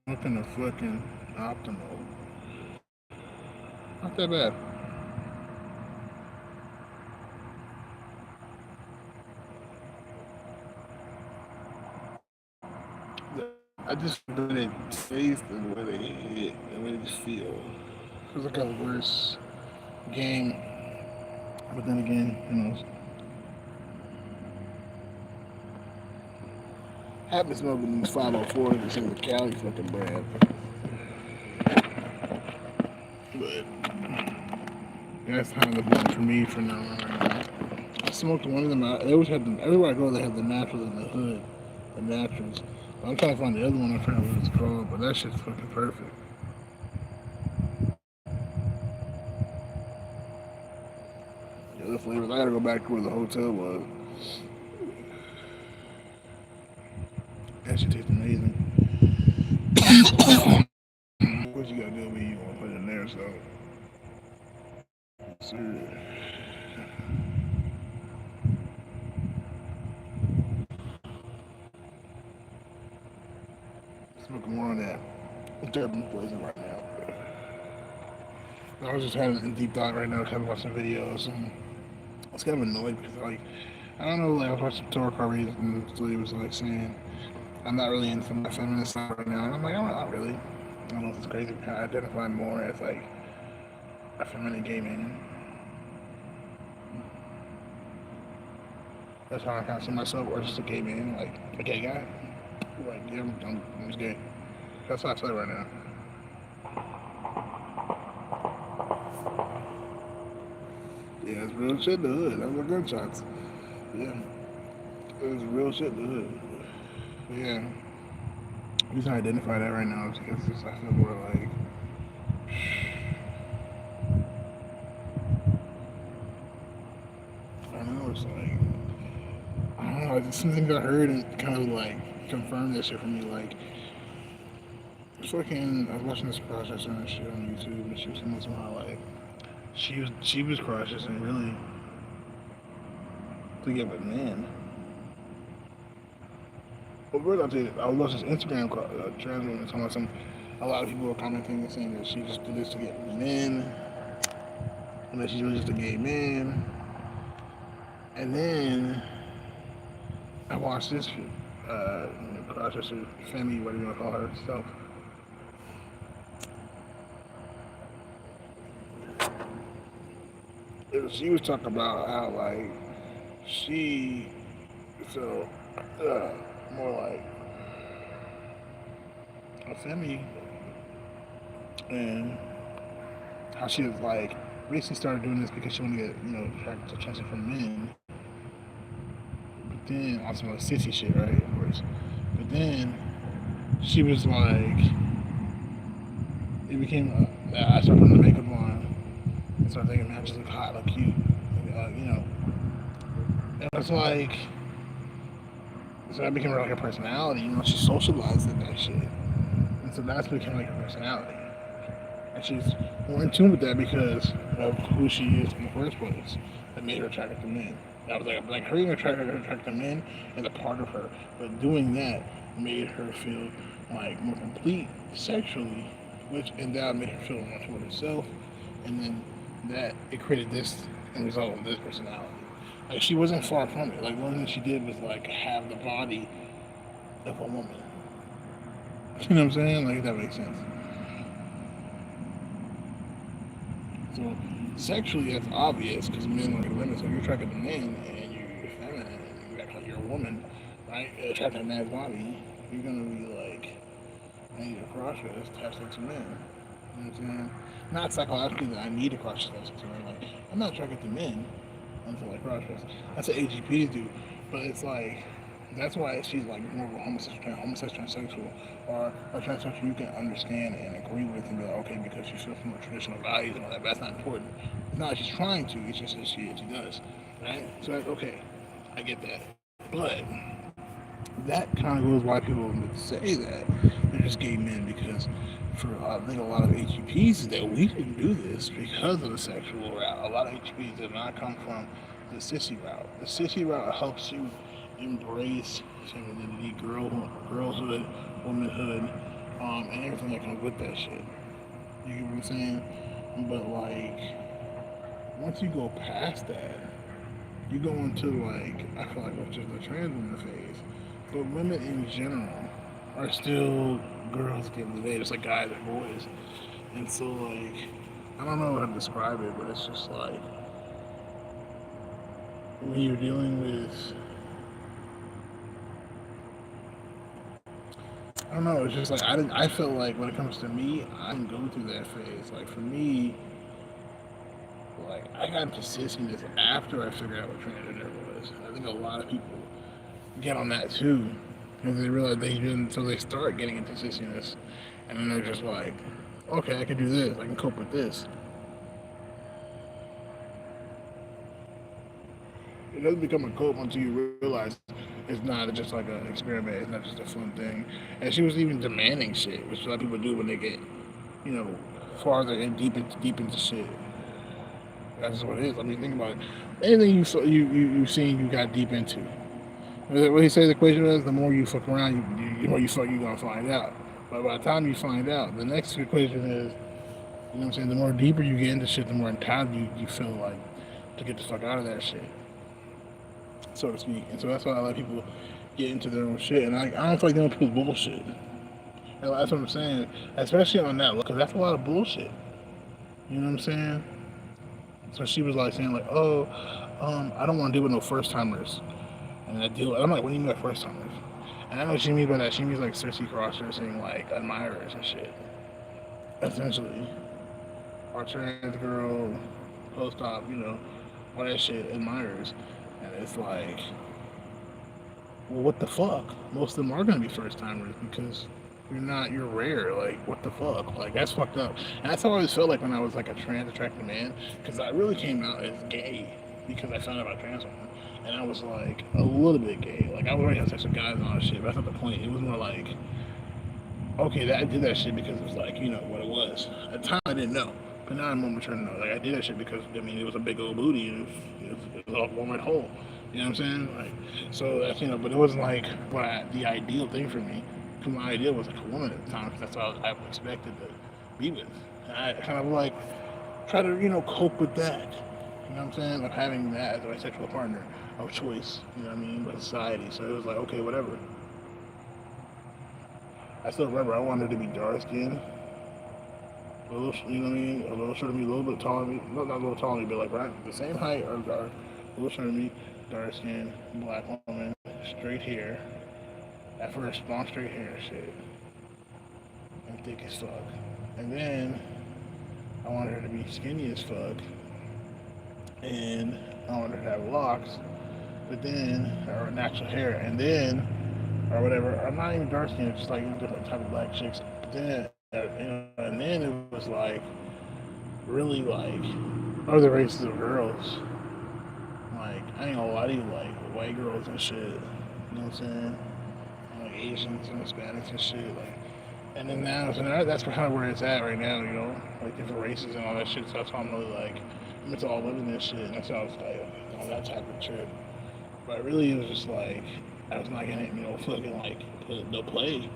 Looking a fucking optimal. Not that bad. I just the way they taste and the way they hit and the way they just feel. Feels like a worse game, but then again, who knows? I've been smoking these 504s and some of the Cali fucking brand, but that's kind of the one for me for now on right now. I smoked one of them. They always had them. Everywhere I go, they have the naturals in the hood, the naturals. But I'm trying to find the other one. I forgot what it's called, but that shit's fucking perfect. The other flavors, I gotta go back to where the hotel was. That shit tastes amazing. What you gotta do when you want to put it in there, so. Sir. Smoking more on that Durban poison right now. I was just having a deep thought right now, kind of watching videos, and I was kind of annoyed because, like, I don't know, like, I was watching Torah Carberry, and so he was, like, saying, I'm not really into my feminist side right now. And I'm like, I'm not really. I don't know if it's crazy. I identify more as, like, a feminine gay man. That's how I kind of see myself, or just a gay man, like, a gay guy. Like, yeah, I'm just gay. That's how I feel right now. Yeah, it's real shit in the hood. That's what gunshots. Yeah, it's real shit in the hood. Yeah. I'm just trying to identify that right now because just, I feel more like, I don't know, it's like, I don't know, it's some things I heard and kind of like confirmed that shit for me. Like, fucking, I was watching this process and shit on YouTube and she was saying somehow like, she was cautious and really to get with men. But first, I was watching this Instagram trans woman talking about some. A lot of people were commenting and saying that she just did this to get with men, and that she's really just a gay man. And then I watched this crossdresser, Femi, whatever you want to call herself. She was talking about how like she so more like a Femi and how she was like basically started doing this because she wanted to get attention from men. But then on some like sissy shit, right? Of course. But then she was like, it became I started putting the makeup on and started thinking, man, I just look hot, look cute, you know. And it's like, so that became like her personality. You know, she socialized in that shit, and so that's became like her personality. And she's more in tune with that because of who she is in the first place. That made her attracted to men. That was like her being attracted to men is a part of her, but doing that made her feel like more complete sexually, which and that made her feel more toward herself, and then that it created this and resulted in this personality. Like she wasn't far from it. Like one thing she did was like have the body of a woman. You know what I'm saying? Like if that makes sense. So sexually, that's obvious because men like women. So you're attracted to men and you're feminine and you act like you're a woman, right? Attracted to a man's body, you're gonna be like, I need a cross dress to have sex with men. You know what I'm saying? Not psychologically that I need a cross dress to men. Like I'm not attracted to men until I cross dress. That's what AGPs do, but it's like that's why she's like more of a homosexual transsexual, or a transsexual you can understand and agree with and be like, okay, because she feels from traditional values and all that, but that's not important. It's not like she's trying to, it's just that she does. Right? So like, okay, I get that. But that kind of goes why people would say that they're just gay men because for I think a lot of HEPs that we can do this because of the sexual route. A lot of HEPs did not come from the sissy route. The sissy route helps you embrace femininity, girlhood, womanhood, and everything that comes with that shit. You get what I'm saying? But like, once you go past that, you go into like, I feel like it's just the trans woman phase. But women in general are still girls at the end of the day, just like guys and boys. And so like, I don't know how to describe it, but it's just like when you're dealing with, I don't know, it's just like I felt like when it comes to me, I didn't go through that phase. Like for me, like I got into sissiness after I figured out what transgender was. I think a lot of people get on that too, because they realize they didn't, so they start getting into sissiness, and then they're just like, okay, I can do this, I can cope with this. It doesn't become a cope until you realize it's not just like an experiment, it's not just a fun thing. And she was even demanding shit, which a lot of people do when they get, you know, farther and deep into shit. That's what it is. I mean, think about it. Anything you've seen, you got deep into. What he says the equation is, the more you fuck around, the more you fuck, you're gonna find out. But by the time you find out, the next equation is, you know what I'm saying, the more deeper you get into shit, the more entitled you feel like to get the fuck out of that shit, so to speak. And so that's why a lot of people get into their own shit. And I don't feel like dealing with people's bullshit. And that's what I'm saying, especially on that level, because that's a lot of bullshit. You know what I'm saying? So she was like saying like, oh, I don't want to deal with no first timers. And I'm like, what do you mean by first timers? And I know what she means by that. She means like Cersei Crosser saying like admirers and shit. Essentially. Or trans girl, post op, you know, all that shit, admirers. And it's like, well, what the fuck? Most of them are gonna be first timers because you're rare. Like, what the fuck? Like, that's fucked up. And that's how I always felt like when I was like a trans attracted man, because I really came out as gay because I found out about trans women. And I was like a little bit gay. Like I was already having sex with guys and all that shit, but that's not the point. It was more like, okay, I did that shit because it was like, you know, what it was. At the time I didn't know. But now I'm more mature to know. Like I did that shit because I mean it was a big old booty and it was a one red hole. You know what I'm saying? Like so that's, you know, but it wasn't like the ideal thing for me. Because my ideal was like a woman at the time, because that's what I expected to be with. And I kind of like try to, you know, cope with that. You know what I'm saying? Like having that as a bisexual partner of choice, you know what I mean, by society. So it was like, okay, whatever. I still remember I wanted to be dark skinned, a little, you know what I mean, a little shorter than me, a little bit taller than me, not a little taller than me, but like right, the same height or dark, a little shorter than me, dark skinned, black woman, straight hair. At first, long straight hair shit, and thick as fuck. And then I wanted her to be skinny as fuck, and I wanted her to have locks, but then, or natural hair, and then, or whatever. I'm not even dark skinned, just like different type of black chicks. But then, you know, and then it was like really like other races of girls. Like I ain't gonna lie to you, like white girls and shit. You know what I'm saying? Like Asians and Hispanics and shit. Like, and then now, so now that's kind of where it's at right now. You know, like different races and all that shit. So that's why I'm really like, I'm into all living this shit. And that's why I was like on that type of trip. But really, it was just like I was not getting, you know, fucking like no play.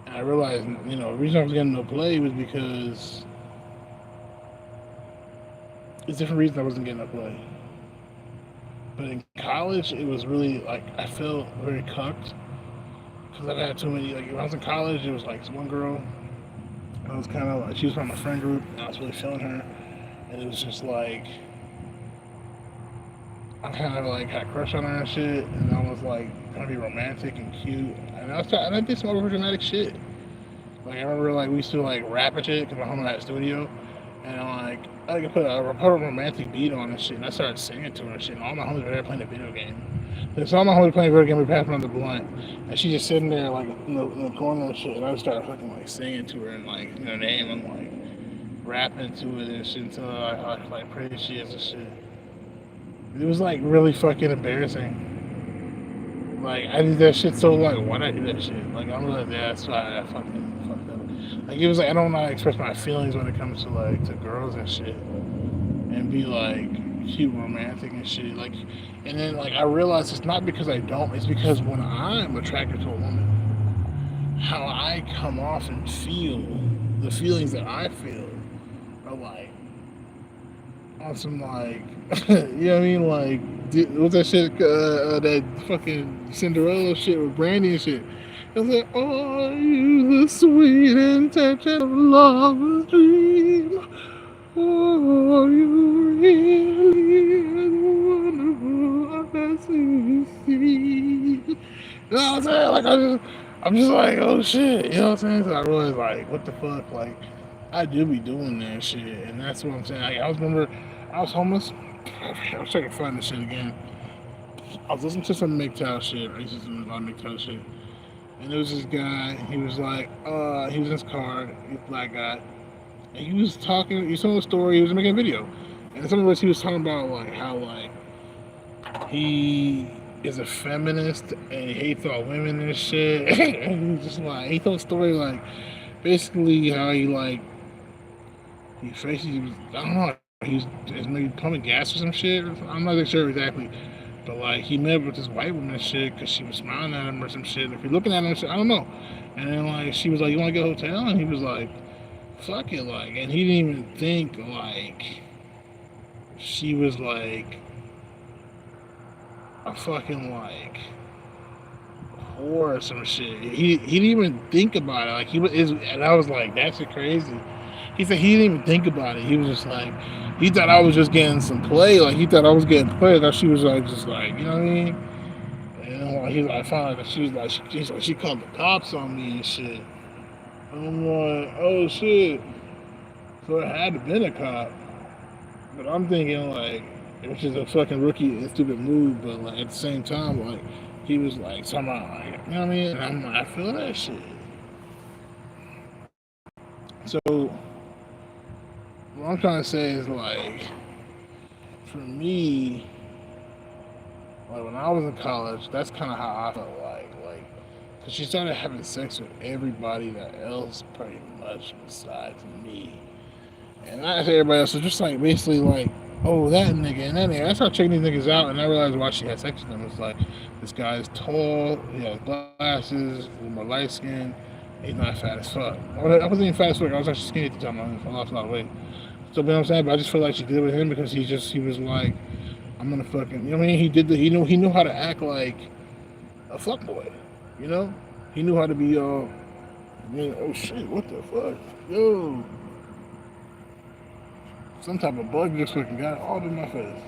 And I realized, you know, the reason I was getting no play was because it's different reasons I wasn't getting no play. But in college, it was really like I felt very cucked because I've had too many. Like when I was in college, it was like one girl. I was kind of like she was from my friend group, and I was really feeling her, and it was just like I kind of like had a crush on her and shit, and I was like trying to be romantic and cute, and I did some over dramatic shit. Like I remember like we used to like rap and shit because my home had a studio, and I'm like I could put a romantic beat on and shit, and I started singing to her and shit. And all my homies were there playing a video game. So all my homies playing a video game, we passed on the blunt, and she just sitting there like in the corner and shit. And I just started fucking like singing to her and like her name and like rapping to it and shit until I like praise she is and shit. It was like really fucking embarrassing. Like I did that shit so like why'd I do that shit? Like I'm really that's why I fucking fucked up. Like it was like I don't know how to express my feelings when it comes to like to girls and shit. And be like cute romantic and shit. Like and then like I realized it's not because I don't, it's because when I'm attracted to a woman, how I come off and feel, the feelings that I feel are like on some like, you know what I mean? Like, what's that shit? That fucking Cinderella shit with Brandy and shit. It was like, oh, you the sweet intention of love's dream. Oh, you really wonderful, I see. You know what I'm saying? Like, I'm just like, oh shit. You know what I'm saying? So I realized, like, what the fuck? Like, I do be doing that shit. And that's what I'm saying. Like, I was homeless. I was trying to find this shit again. I was listening to some MGTOW shit. I used to listen to a lot of MGTOW shit. And there was this guy, he was like, he was in his car, he's a black guy. And he was talking, he was telling a story, he was making a video. And in some of this, he was talking about, like, how, like, he is a feminist and he hates all women and shit. And he just, like, he told a story, like, basically how he, like, he was, I don't know, he was maybe pumping gas or some shit. I'm not sure exactly. But, like, he met with this white woman and shit because she was smiling at him or some shit. If you're looking at him, shit, I don't know. And then, like, she was like, you want to get a hotel? And he was like, fuck it, like, and he didn't even think, like, she was, like, a fucking, like, whore or some shit. He didn't even think about it. Like, and I was like, that's crazy. He said he didn't even think about it. He was just like, he thought I was just getting some play. Like, he thought I was getting play. Like, she was like, just like, you know what I mean? And like, I found out that she was like, she called the cops on me and shit. I'm like, oh shit. So it had to been a cop. But I'm thinking like, which is a fucking rookie and stupid move, but like at the same time, like he was like somehow like, you know what I mean? And I'm like, I feel that shit. So what I'm trying to say is like, for me, like when I was in college, that's kind of how I felt like, cause she started having sex with everybody that else pretty much besides me. And not everybody else. So just like basically like, oh that nigga and that nigga. I started checking these niggas out and I realized why she had sex with them. It's like this guy is tall, he has glasses, he's more light skinned, he's not fat as fuck. I wasn't even fat as fuck, I was actually skinny at the time, I lost a lot of weight. So you know what I'm saying? But I just feel like she did it with him because he was like, I'm gonna fucking, you know what I mean? He knew how to act like a fuck boy, you know? He knew how to be I mean, oh shit, what the fuck? Yo, some type of bug just fucking got all in my face.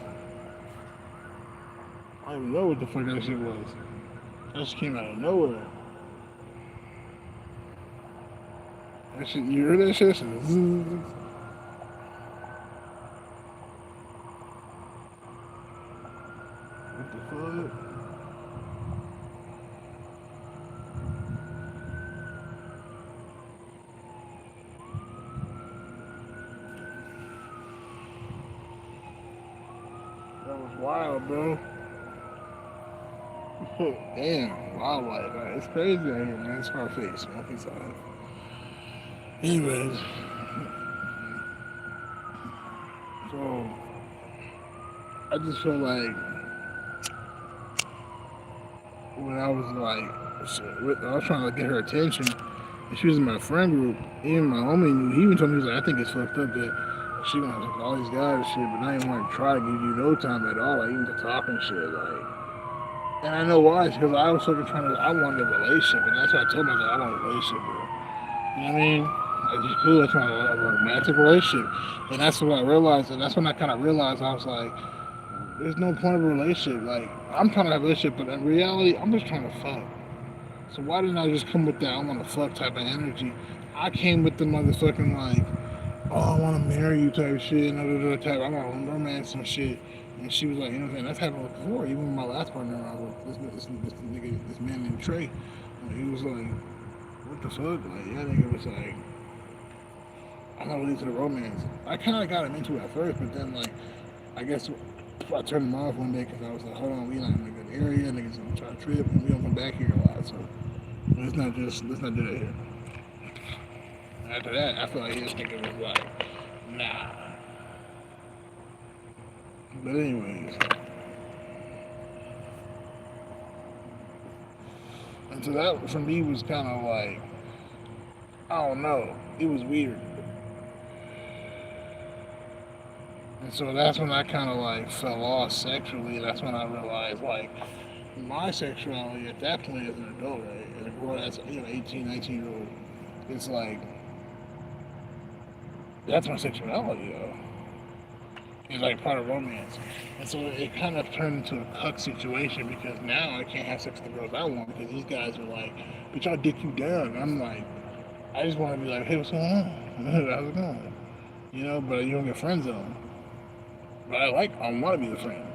I don't even know what the fuck that shit was. That just came out of nowhere. That shit, you heard that shit? What the fuck? That was wild, bro. Damn, wildlife, man. It's crazy out here, man. It's Scarface, monkey side. Anyways, so I just feel like when I was like, I was trying to get her attention, and she was in my friend group. Even my homie knew. He even told me, he was like, I think it's fucked up that she gonna have all these guys and shit, but I ain't want to try to give you no time at all, like even to talk and shit, like. And I know why, because I was fucking I wanted a relationship, and that's why I told myself I want a relationship, bro. You know what I mean? Like, it's cool, I trying to have a romantic relationship, and that's what I realized, and that's when I kind of realized I was like, there's no point of a relationship. Like, I'm trying to have a relationship, but in reality, I'm just trying to fuck. So why didn't I just come with that I want to fuck type of energy? I came with the motherfucking like, oh, I want to marry you type shit, and other type. I want romance and shit. And she was like, you know what I'm saying? That's happened before. Even with my last partner, I was this nigga, this man named Trey. He was like, what the fuck? Like, yeah, nigga was like, I'm not really into the romance. I kind of got him into it at first, but then like, I guess I turned him off one day because I was like, hold on, we not in a good area. Niggas gonna try to trip, and we don't come back here a lot. So let's not do that here. After that, I feel like his nigga was like, nah. But anyways, And so that for me was kind of like, I don't know, it was weird. And so that's when I kind of like fell off sexually. That's when I realized like my sexuality at that point as an adult, right? As a grown, as 18, 19-year old, it's like that's my sexuality though. It's like part of romance. And so it kind of turned into a cuck situation because now I can't have sex with the girls I want because these guys are like, bitch, I'll dick you down. And I'm like, I just want to be like, hey, what's going on? How's it going? But you don't get friend zone. But I want to be the friend.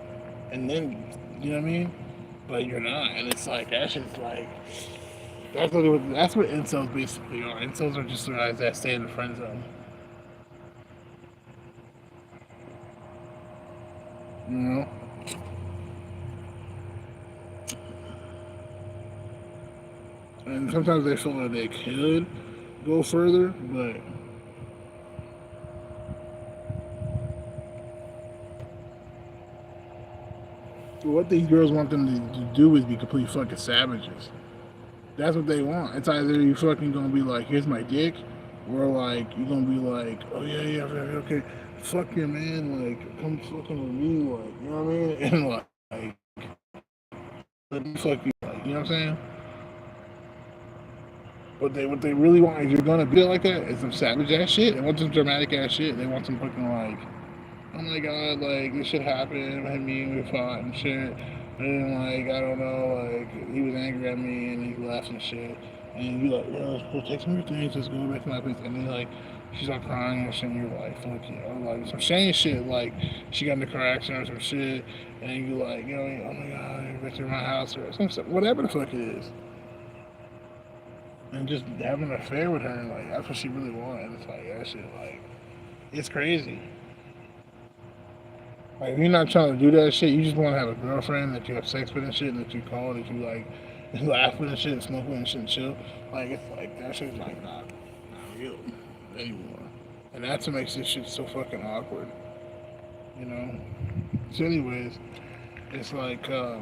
And then, you know what I mean? But you're not. And it's like, that shit's like, that's what incels basically are. Incels are just the guys that stay in the friend zone. You know? And sometimes they feel like they could go further, but what these girls want them to do is be complete fucking savages. That's what they want. It's either you fucking gonna be like, here's my dick, or like you gonna be like, oh yeah, yeah, okay, fuck your man, like come fucking with me, like you know what I mean, and like let me fuck you, like you know what I'm saying. What they really want, if you're gonna be like that, is some savage ass shit. They want some dramatic ass shit. They want some fucking like, oh my god, like this shit happened, me and we fought and shit. And like, I don't know, like he was angry at me and he left and shit. And you like, yo, take some of your things, let's go back to my place. And then like, she's like crying and shit, and you're like, fuck you, like some shame shit, like she got in the car accident or some shit, and you like, oh my god, you're back to my house or some stuff, whatever the fuck it is. And just having an affair with her, like that's what she really wanted. It's like that shit, like it's crazy. Like, if you're not trying to do that shit, you just want to have a girlfriend that you have sex with and shit, and that you call, that you like, laugh with and shit, and smoke with and shit, and chill. Like, it's like, that shit's like not real anymore. And that's what makes this shit so fucking awkward, you know? So, anyways, it's like, so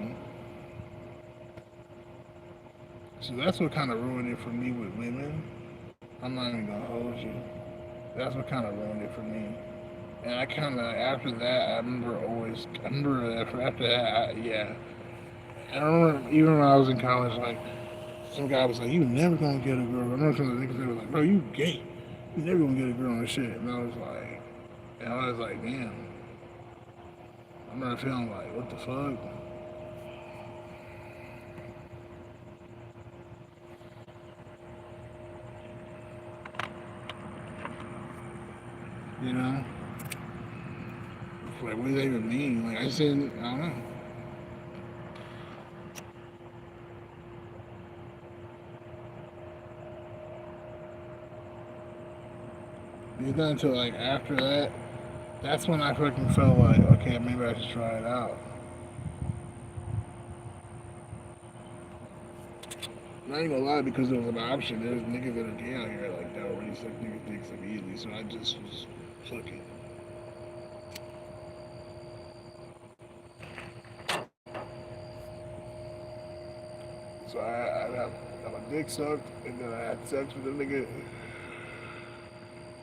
that's what kind of ruined it for me with women. I'm not even gonna hold you. That's what kind of ruined it for me. And I kind of, after that, I remember after that, yeah. I remember even when I was in college, like, some guy was like, you never gonna get a girl. I remember some of the niggas, they were like, bro, you gay. You never gonna get a girl and shit. And I was like, damn. I remember feeling like, what the fuck? You know? Like, what does that even mean? Like, I just didn't, I don't know. It's not until, like, after that, that's when I fucking felt like, okay, maybe I should try it out. Not even gonna lie, because there was an option. There's niggas that are gay out here, like, that already suck niggas' dicks up easily, so I just was fucking. So I got my dick sucked, and then I had sex with a nigga,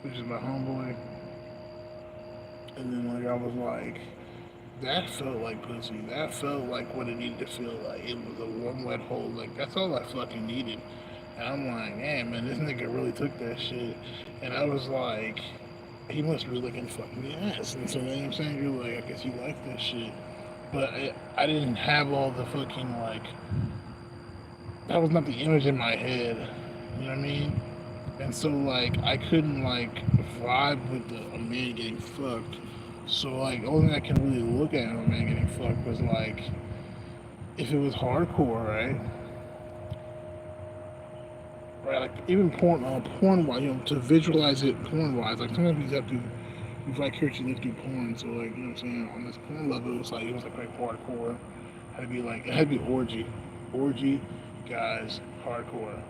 which is my homeboy. And then like I was like, that felt like pussy. That felt like what it needed to feel like. It was a warm, wet hole. Like that's all I fucking needed. And I'm like, man, this nigga really took that shit. And I was like, he must be looking fucking ass. And so then I'm saying, you're like, I guess you like this shit. But I didn't have all the fucking like. That was not the image in my head. You know what I mean? And so like I couldn't like vibe with a man getting fucked. So like the only thing I could really look at a man getting fucked was like if it was hardcore, right? Right, like even porn wise, to visualize it porn wise, like sometimes you have to you vicariously live through porn. So like you know what I'm saying, on this porn level it was like hardcore. It had to be orgy, guys, hardcore,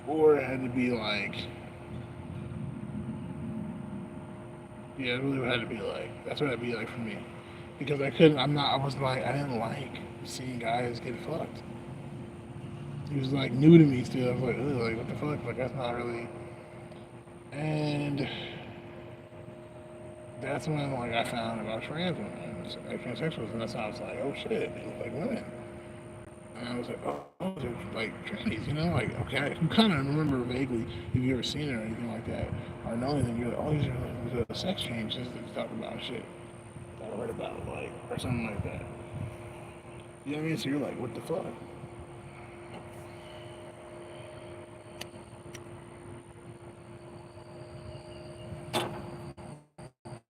or it had to be like yeah, it really had to be like that's what it'd be like for me because I couldn't. I was like I didn't like seeing guys get fucked. He was like new to me still. I was like, ugh, like what the fuck? Like that's not really. And that's when like I found about trans women, like transsexuals, and that's how I was like, oh shit, they look like women. And I was like, oh, they're like trannies, you know? Like, okay, you kind of remember vaguely if you ever seen it or anything like that, or know anything. You're like, oh, these are the sex changes that you talk about shit that I read about, like, or something like that. You know what I mean? So you're like, what the fuck?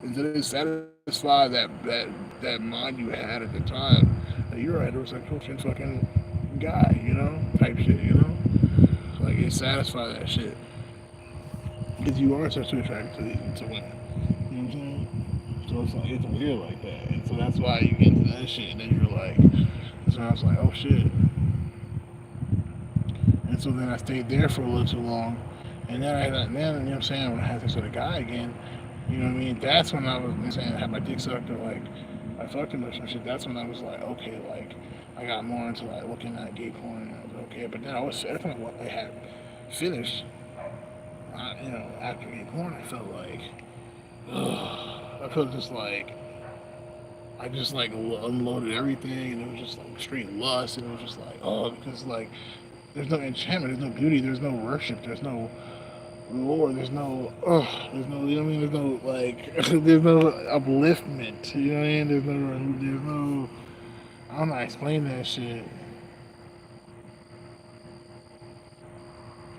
And did it satisfy that mind you had at the time that you're a heterosexual fucking guy, you know, type shit, you know? Like it satisfied that shit because you are sexually attracted to women. You know what I'm saying? So it's like it's weird like that, and so that's why you get into that shit, and then you're like, so I was like, oh shit, and so then I stayed there for a little too long, and then you know what I'm saying, when I had sex with a guy again, you know what I mean? That's when I was, you know, saying, I had my dick sucked or like I fucked him or some shit. That's when I was like, okay, like I got more into like looking at gay porn, and I was like, okay, but then I was definitely what I had finished. You know, after gay porn, I felt like, ugh, I felt just like I just like unloaded everything, and it was just like straight lust, and it was just like, oh, because like there's no enchantment, there's no beauty, there's no worship, there's no Lord, there's no, you know what I mean? There's no like, there's no upliftment. You know what I mean? There's no. I don't know how to explain that shit.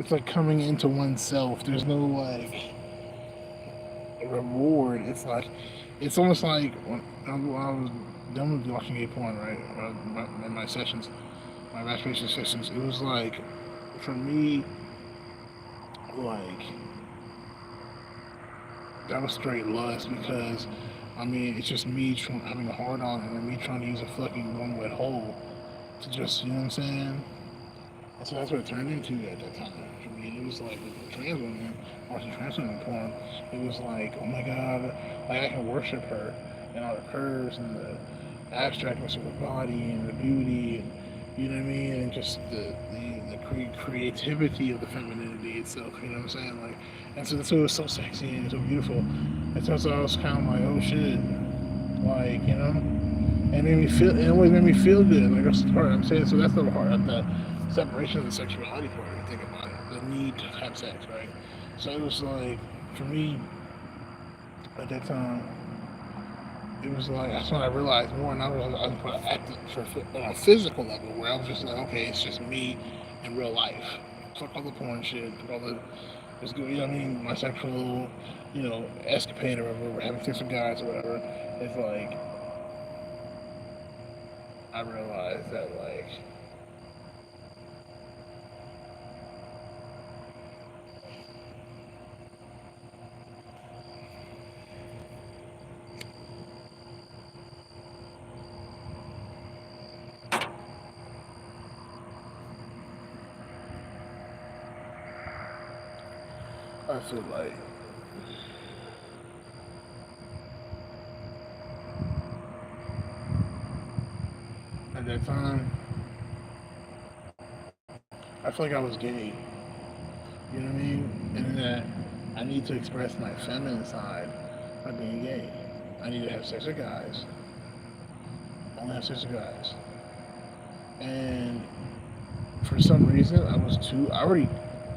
It's like coming into oneself. There's no like reward. It's like, it's almost like when I was done with watching gay porn, right? In my sessions, my masturbation sessions, it was like, for me, like that was straight lust because I mean it's just me having a hard on and me trying to use a fucking one wet hole to just, you know what I'm saying? And so that's what it turned into at that time. For me, it was like with the trans women, watching trans women porn, it was like, oh my god, like I can worship her and all the curves and the abstractness of the body and the beauty and you know what I mean, and just the creativity of the femininity itself. You know what I'm saying? Like, and so it was so sexy and so beautiful. And so I was kind of like, oh shit, like you know, and it made me feel. It always made me feel good. Like that's the part I'm saying. So that's the part of the separation of the sexuality part. If you think about it, the need to have sex, right? So it was like for me at that time it was like that's when I realized more, and I was acting on a physical level where I was just like, okay, it's just me in real life. Fuck all the porn shit, fuck all the it's good, you know what I mean? My sexual, you know, escapade or whatever, having sex with guys or whatever. It's like I realized that like I feel like at that time I feel like I was gay. You know what I mean? And that I need to express my feminine side by being gay. I need to have sex with guys. Only have sex with guys. And for some reason, I was too. I already.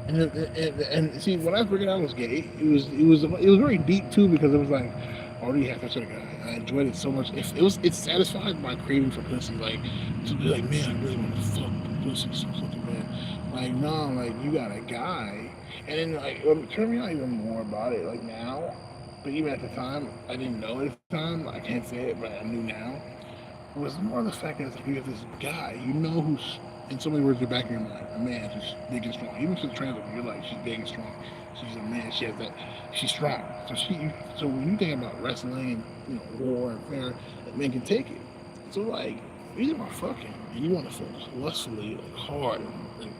And see, when I figured out I was gay, it was very deep too because it was like I already had sex with a guy. I enjoyed it so much. It satisfied my craving for pussy. Like to be like, man, I really want to fuck pussy so fucking bad. Like no, like you got a guy, and then like it turned me on even more about it. Like now, but even at the time, I didn't know at the time. I can't say it, but I knew now. It was more the fact that you have this guy, you know who's in so many words in the back of your mind, a man who's big and strong. Even if it's a trans woman, you're like, she's big and strong. She's a man, she has that she's strong. So when you think about wrestling and war and fair, men can take it. So like you're talking about fucking and you want to fuck lustfully, like hard and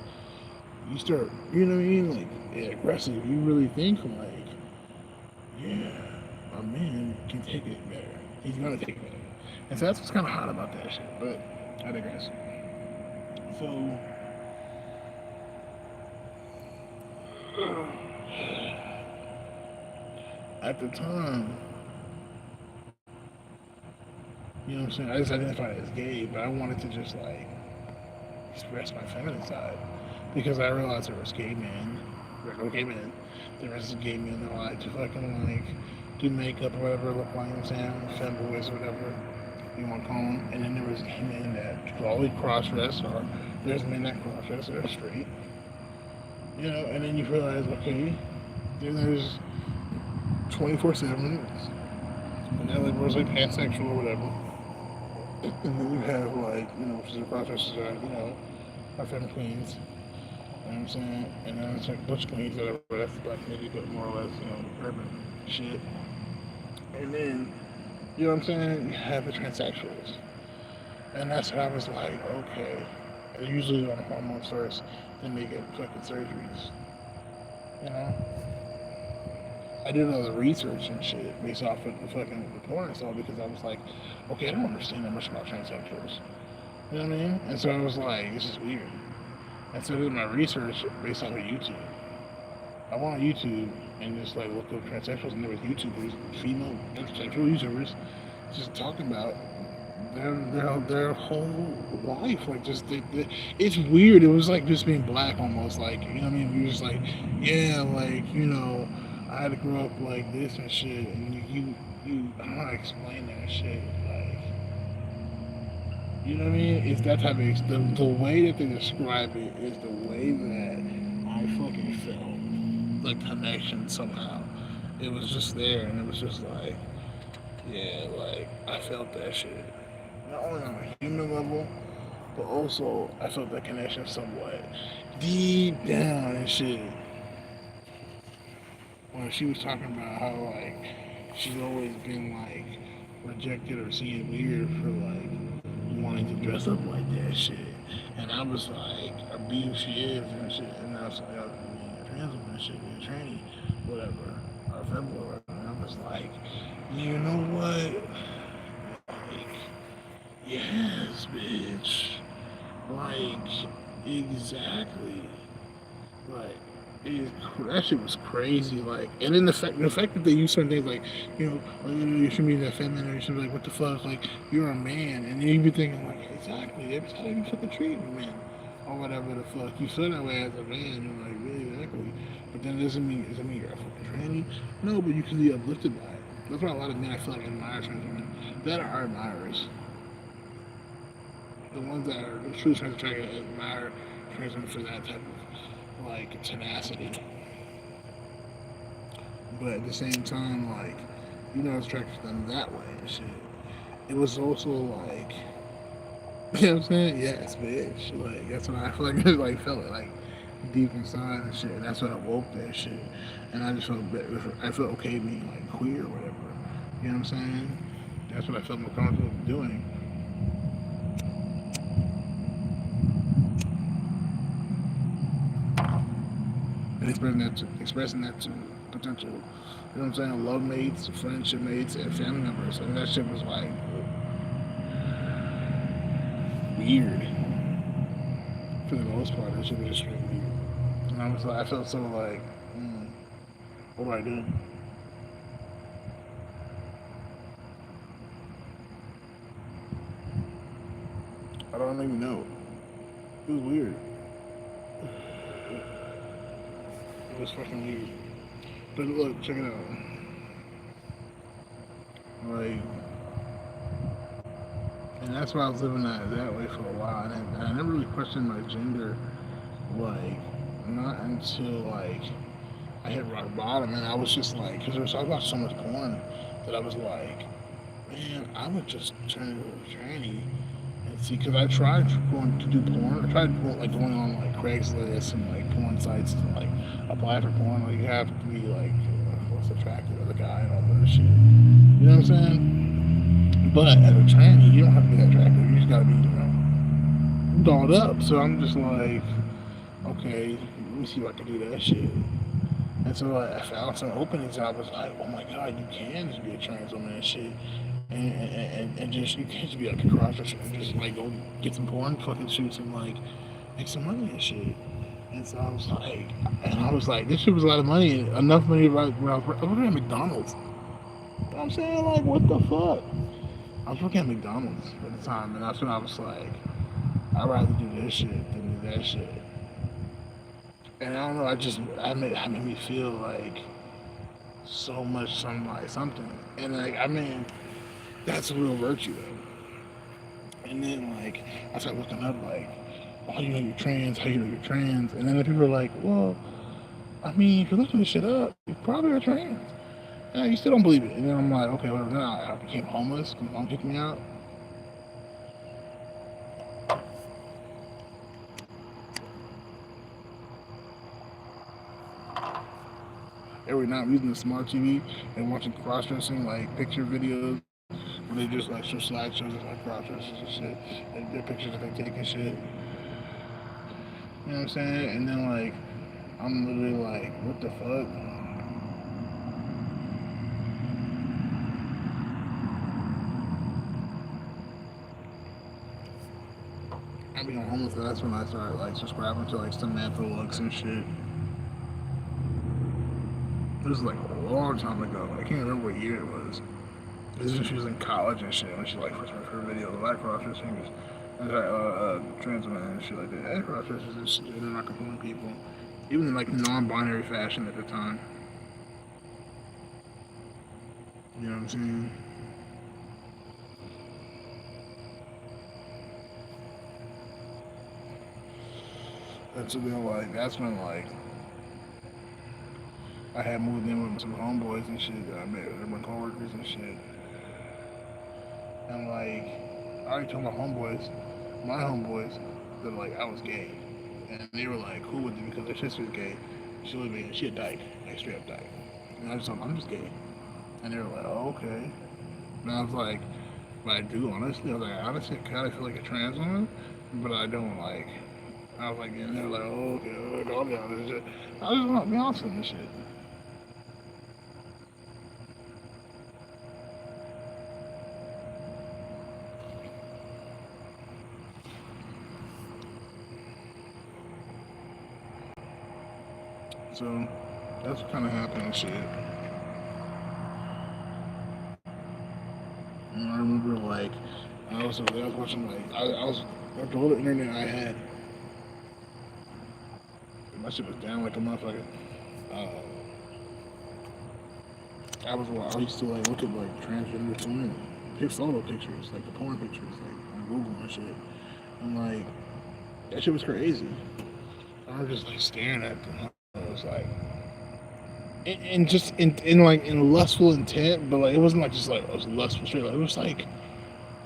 you start you know what I mean, like yeah, aggressive, you really think like, yeah, a man can take it better. He's gonna take it better. And so that's what's kind of hot about that shit. But I digress. So At the time, you know what I'm saying? I just identified as gay, but I wanted to just like express my feminine side because I realized there was gay men, regular gay men. There was gay men that like to fucking like do makeup or whatever, look like, you know what I'm saying, femboys or whatever you want to call them. And then there was gay men that could always cross dress, or there's men that cross dress that are straight. You know, and then you realize, okay, then there's 24/7, and then like was like pansexual or whatever. And then you have like, you know, which is the cross-dressers are, you know, our femme queens. You know what I'm saying? And then it's like butch queens, whatever. That's the black community, but more or less, you know, urban shit. And then, you know what I'm saying? You have the transsexuals. And that's when I was like, okay. And usually on hormones first, then they get fucking surgeries. You know? I did all the research and shit based off of the fucking report I saw because I was like, okay, I don't understand that much about transsexuals. You know what I mean? And so I was like, this is weird. And so I did my research based off of YouTube. I went on YouTube and just like looked up transsexuals, and there was YouTubers, female transsexual YouTubers, just talking about their whole life, like just it's weird. It was like just being black almost, like, you know what I mean. We were just like, yeah, like, you know, I had to grow up like this and shit, and you I don't know how to explain that shit, like, you know what I mean. It's that type of the way that they describe it is the way that I fucking felt like connection somehow. It was just there, and it was just like, yeah, like I felt that shit. Not only on a human level, but also I felt that connection somewhat deep down and shit. When she was talking about how like she's always been like rejected or seen weird for like wanting to dress up like that shit, and I was like, or be who she is and shit, and I was like, I mean, a trans woman and shit, be a tranny, whatever, or a femboy, whatever. And I was like, you know what? Like, yes, bitch. Like, exactly. Like, that shit was crazy. Like, and then the fact that they use certain things like, you know, oh, you should be that feminine, or you should be like, what the fuck? Like, you're a man, and then you be thinking like, exactly. That's how you fucking treat men, or whatever the fuck. You feel that way as a man. You're like, really, exactly. But then it doesn't mean you're a fucking tranny. No, but you can be uplifted by it. That's why a lot of men I feel like admire trans women. That are admirers. The ones that are the true trans try to admire trans women for that type of like tenacity. But at the same time, like, you know, I was attracted to them that way and shit. It was also like, you know what I'm saying? Yes, bitch. Like, that's what I feel like. Like, felt it like deep inside and shit. And that's what awoke that shit. And I just felt, I felt okay being like queer or whatever. You know what I'm saying? That's what I felt more comfortable doing. And expressing that to potential, you know what I'm saying, love mates, friendship mates, and family members. And that shit was like weird for the most part. That shit was just straight weird. And I was like, I felt so like, what do I do? I don't even know. It was weird. It was fucking weird. But look, check it out. Like, and that's why I was living that way for a while. And I never really questioned my gender, like, not until, like, I hit rock bottom. And I was just like, because I watched so much porn that I was like, man, I would just turn into a tranny and see. Because I tried going to do porn. I tried like going on like Craigslist and like porn sites to like apply for porn. Like, you have to be like, what's attractive to the guy and all that shit. You know what I'm saying? But as a tranny, you don't have to be that attractive. You just gotta be, you know, dolled up. So I'm just like, okay, let me see if I can do that shit. And so I found some openings. And I was like, oh my god, you can just be a trans woman and shit, and just you can't just be like a cross dresser and just like go get some porn fucking shoots and like make some money and shit. And so I was like, this shit was a lot of money, enough money right when I was working at McDonald's. You know what I'm saying? Like, what the fuck? I was working at McDonald's at the time, and that's when I was like, I'd rather do this shit than do that shit. And I don't know, I made me feel like so much something. And like, I mean, that's a real virtue though. And then like, I started looking up like, how you know you're trans, how you know you're trans. And then the people are like, well, I mean, if you're looking this shit up, you probably are trans. And you still don't believe it. And then I'm like, okay, whatever. Then I became homeless. My mom kicked me out. Every night I'm using the smart TV and watching cross dressing like picture videos where they just like show slideshows of like cross dressers and shit. Like their pictures that they take and shit. You know what I'm saying? And then like I'm literally like, what the fuck? I became homeless. That's when I started like subscribing to like some man for looks and shit. This was like a long time ago. I can't remember what year it was. This is when she was in college and shit. When she like first made her videos, like cross dressing, trans women and shit like that. And cross dressers and shit, and they're not conforming people, even in like non-binary fashion at the time. You know what I'm saying? And so then like that's when like I had moved in with some homeboys and shit. I met my coworkers and shit. And like I already told my homeboys, that like I was gay, and they were like cool with it because their sister's gay. She a dyke, like straight up dyke. And I just told them I'm just gay, and they were like, oh okay. And I was like, but I do honestly. I was like, honestly, I kind of feel like a trans woman, but I don't like. I was like, and they were like, oh okay, I'll be honest. I just want to be honest with this shit. So that's what kind of happened and shit. And I remember like I was watching like I was the whole internet I had. My shit was down like a motherfucker. Uh, I used to like look at like transgender porn, pick photo pictures, like the porn pictures, like on Google and shit. And like that shit was crazy. I was just like staring at them. I was like, and just in like in lustful intent, but like it wasn't like just like I was lustful straight. Like it was like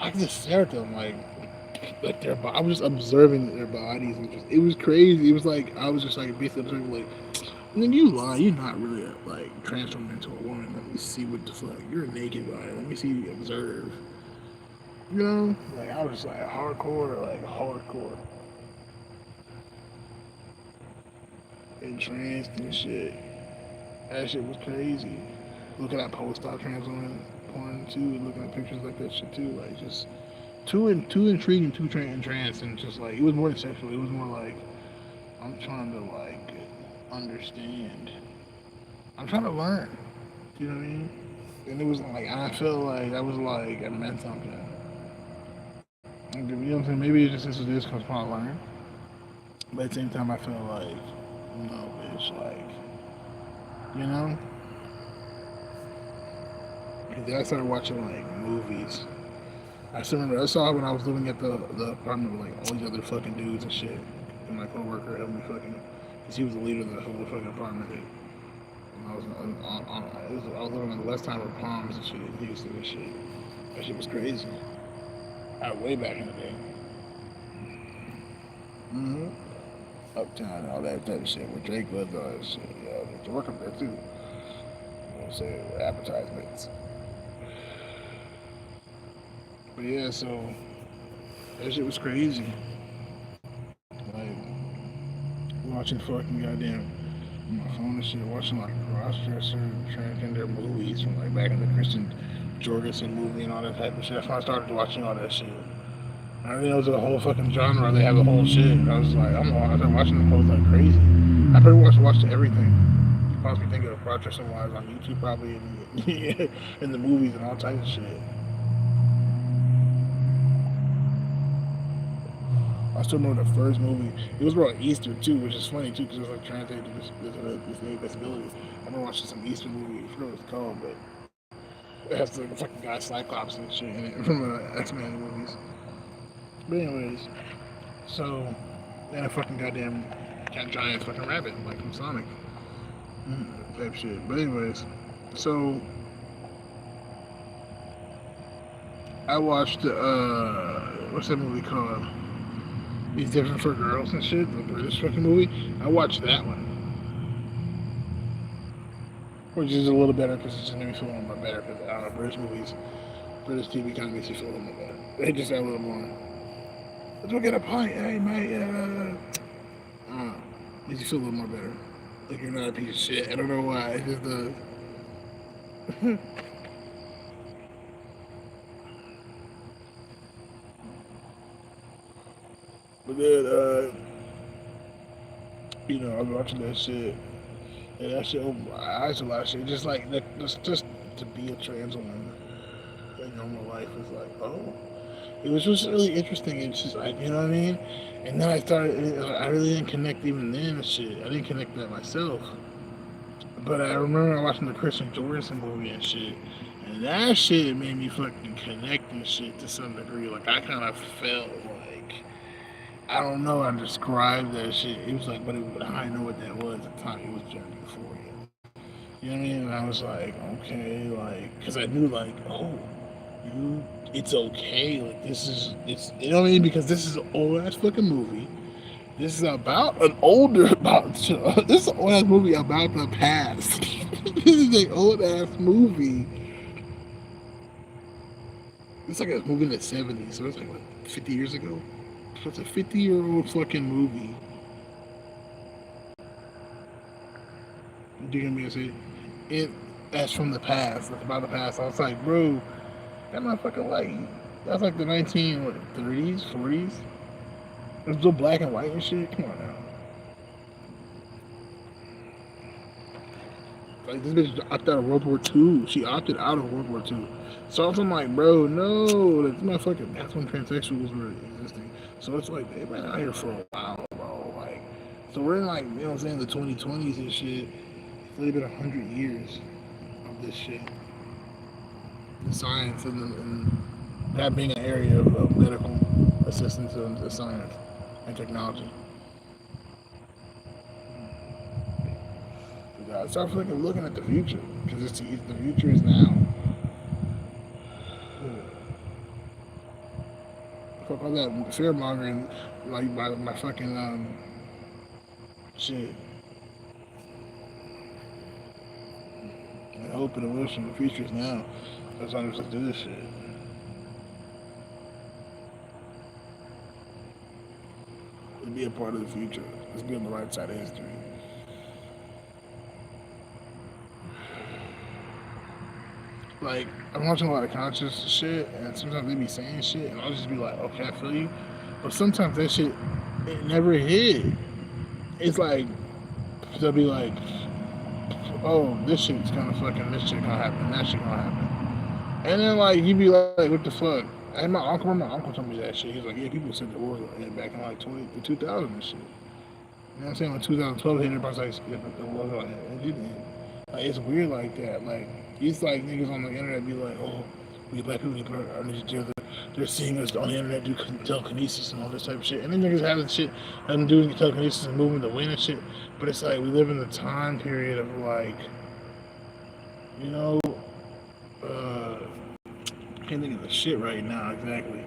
I could just stare at them like I was just observing their bodies and just it was crazy. It was like I was just like basically observing like, and then you lie, you're not really like transformed into a woman. Let me see what the fuck. You're a naked body. Let me see you observe. You know, like I was just like hardcore, entranced and shit. That shit was crazy. Looking at post-op trans women porn too, looking at pictures like that shit too, like just too intriguing, too entranced, and just like it was more than sexual. It was more like I'm trying to like understand. I'm trying to learn. You know what I mean? And it was like I felt like that was like it meant something. You know what I'm saying? Maybe it's just this because I'm trying to learn. But at the same time, I felt like no, bitch, like you know. And then I started watching like movies. I still remember I saw it when I was living at the apartment with like all these other fucking dudes and shit. And my coworker helped me fucking, cause he was the leader of the whole fucking apartment. And I was living on the west side of Palms and shit. He used to do this shit. That shit was crazy. Way back in the day. Mm-hmm. Uptown, all that type of shit. Where Drake was, all that shit. Yeah, I used to work up there too. You know what I'm saying? Advertisements. But yeah, so that shit was crazy. Like watching fucking goddamn my phone and shit, watching like cross-dresser, transgender movies from like back in the Christian Jorgensen movie and all that type of shit. That's when I started watching all that shit. I didn't know it was a whole fucking genre. They have a whole shit. I was like, I started watching the whole like crazy. I pretty much watched everything you possibly think of broadcasting wise on YouTube, probably in the movies and all types of shit. I still remember the first movie. It was about Easter too, which is funny too because it was like translated to this disability. I remember watching some Easter movie. I forget what it's called, but it has the fucking guy Cyclops and shit in it from the X-Men movies. But anyways, so then a fucking goddamn giant fucking rabbit like from Sonic type shit. But anyways, so I watched what's that movie called? He's Different for Girls and shit, the British fucking movie. I watched that one, which is a little better because it just made me feel a little more better. Because I don't know, British movies, British TV kind of makes you feel a little more better. They just add a little more. Let's go get a pint, hey mate. Makes you feel a little more better. Like you're not a piece of shit. I don't know why. It's just but then, you know, I was watching that shit, and that shit opened my eyes a lot of shit. Just like, just to be a trans woman in normal life is like, oh. It was just really interesting. It's just like, you know what I mean? And then I really didn't connect even then and shit. I didn't connect that myself. But I remember watching the Christian Jorgensen movie and shit. And that shit made me fucking connect and shit to some degree. Like, I kind of felt like, I don't know how to describe that shit. It was like, but I didn't know what that was at the time. It was Journey Euphoria. You know what I mean? And I was like, okay, like, because I knew, like, oh, it's okay. Like, it's, you know what I mean? Because this is an old ass fucking movie. This is about an older, this is an old ass movie about the past. This is an old ass movie. It's like a movie in the 70s, so it's like, what, 50 years ago? So it's a 50-year-old fucking movie. Do you hear me say it? That's from the past. That's about the past. I was like, bro, that motherfucker like that's like the 1930s, 40s. It's still black and white and shit. Come on now. Like this bitch opted out of World War II. She opted out of World War II. So I'm like, bro, no, that's motherfucking. That's when transsexuals were existing. So it's like they've been out here for a while, bro. Like, so we're in like, you know what I'm saying, the 2020s and shit. It's only been 100 years of this shit. The science and that being an area of medical assistance and science and technology. I start fucking looking at the future because the future is now. Fuck all that fear mongering, like my fucking shit. And hope and wish in the future is now. As long as I do this shit. Let's be a part of the future. Let's be on the right side of history. Like, I'm watching a lot of conscious shit, and sometimes they be saying shit, and I'll just be like, okay, I feel you. But sometimes that shit, it never hit. It's like, they'll be like, oh, this shit's gonna fucking, this shit gonna happen, that shit gonna happen. And then, like, you be like, what the fuck? And my uncle told me that shit. He's like, yeah, people said the war was gonna end back in like 2000 and shit. You know what I'm saying? When 2012 hit, everybody's like, yeah, the war was gonna end. It didn't. Like, it's weird like that. Like, it's like niggas on the internet be like, oh, we black people need to put our niggas together. They're seeing us on the internet do telekinesis and all this type of shit. And then niggas having shit, them doing telekinesis and moving the wind and shit. But it's like, we live in the time period of like, you know, I can't think of the shit right now exactly.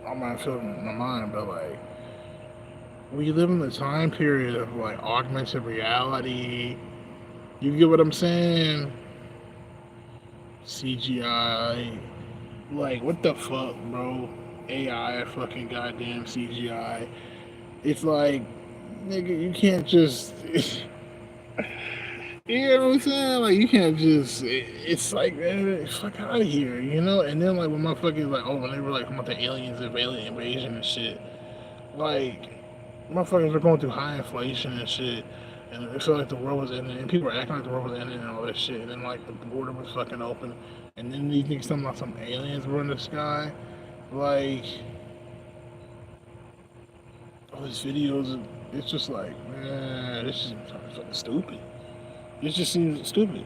I'm not feeling my mind, but like, we live in the time period of like augmented reality. You get what I'm saying? CGI. Like, what the fuck, bro? AI, fucking goddamn CGI. It's like, nigga, you can't just. You know what I'm saying? Like you can't just. It's like man, fuck out of here, you know. And then like when motherfuckers like, oh, when they were like about the aliens of alien invasion and shit, like motherfuckers were going through high inflation and shit. And it felt like the world was ending, and people were acting like the world was ending and all that shit. And then like the border was fucking open, and then you think something like some aliens were in the sky, like all these videos. It's just like, man, this is fucking stupid. It just seems stupid.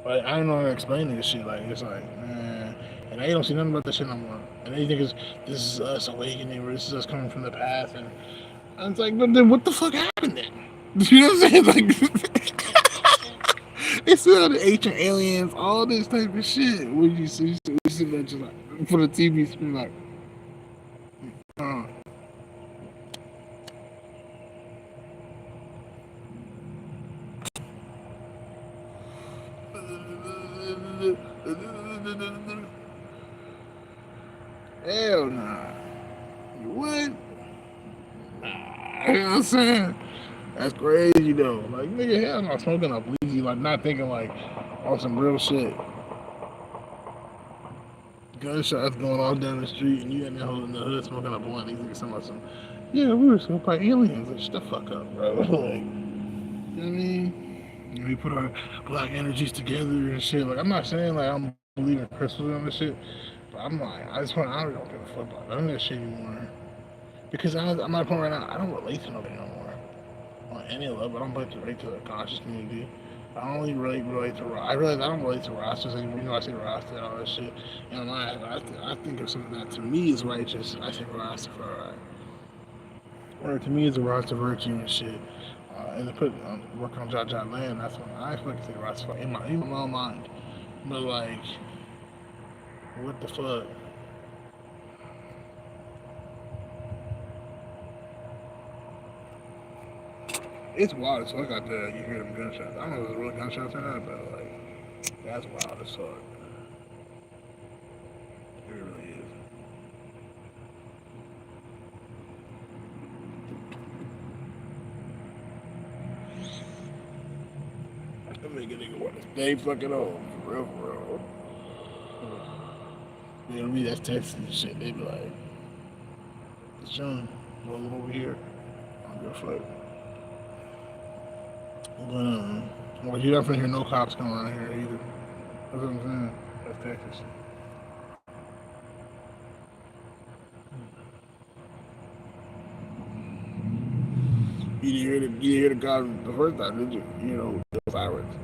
Like I don't know how to explain this shit. Like it's like, man, and they don't see nothing about this shit no more. And they think this is us awakening, or this is us coming from the past. And I was like, but then what the fuck happened then? You know what I'm saying? Like, it's all the ancient aliens, all this type of shit. When you see that just like for the TV screen, like, uh, hell nah. What? Nah, you know what I'm saying? That's crazy though. Like nigga, hell no, smoking a bleezy, like not thinking like on some real shit. Gunshots going all down the street, and you in there holding the hood smoking a blunt. These niggas talking about some, yeah, we were smoking by aliens. Like, shut the fuck up, bro. Like, you know what I mean? You know, we put our black energies together and shit. Like, I'm not saying like I'm believing crystals and this shit, but I'm like, I don't give a fuck about none of that shit anymore. Because I'm at a point right now, I don't relate to nobody no more. On any level, I don't relate to the conscious community. I don't really relate to. I realize I don't relate to rosters anymore. You know, I say Rasta and all that shit. And I think of something that to me is righteous. I say Rastafari. Or to me is a Rasta virtue and shit. And to put work on Jaja land, that's when I fucking say Rastafari in my own mind. But like, what the fuck? It's wild as fuck out there. You hear them gunshots. I don't know if it's real gunshots or not, but like, that's wild as fuck. It really is. That nigga want to stay fucking old. For real, for real. You know what I mean? That's Texas and shit. They be like, it's John, roll over here. I don't give a fuck. But, well, you're not finna hear no cops come around here either. That's what I'm saying. That's Texas. You didn't hear the cops the first time, did you? You know, the sirens.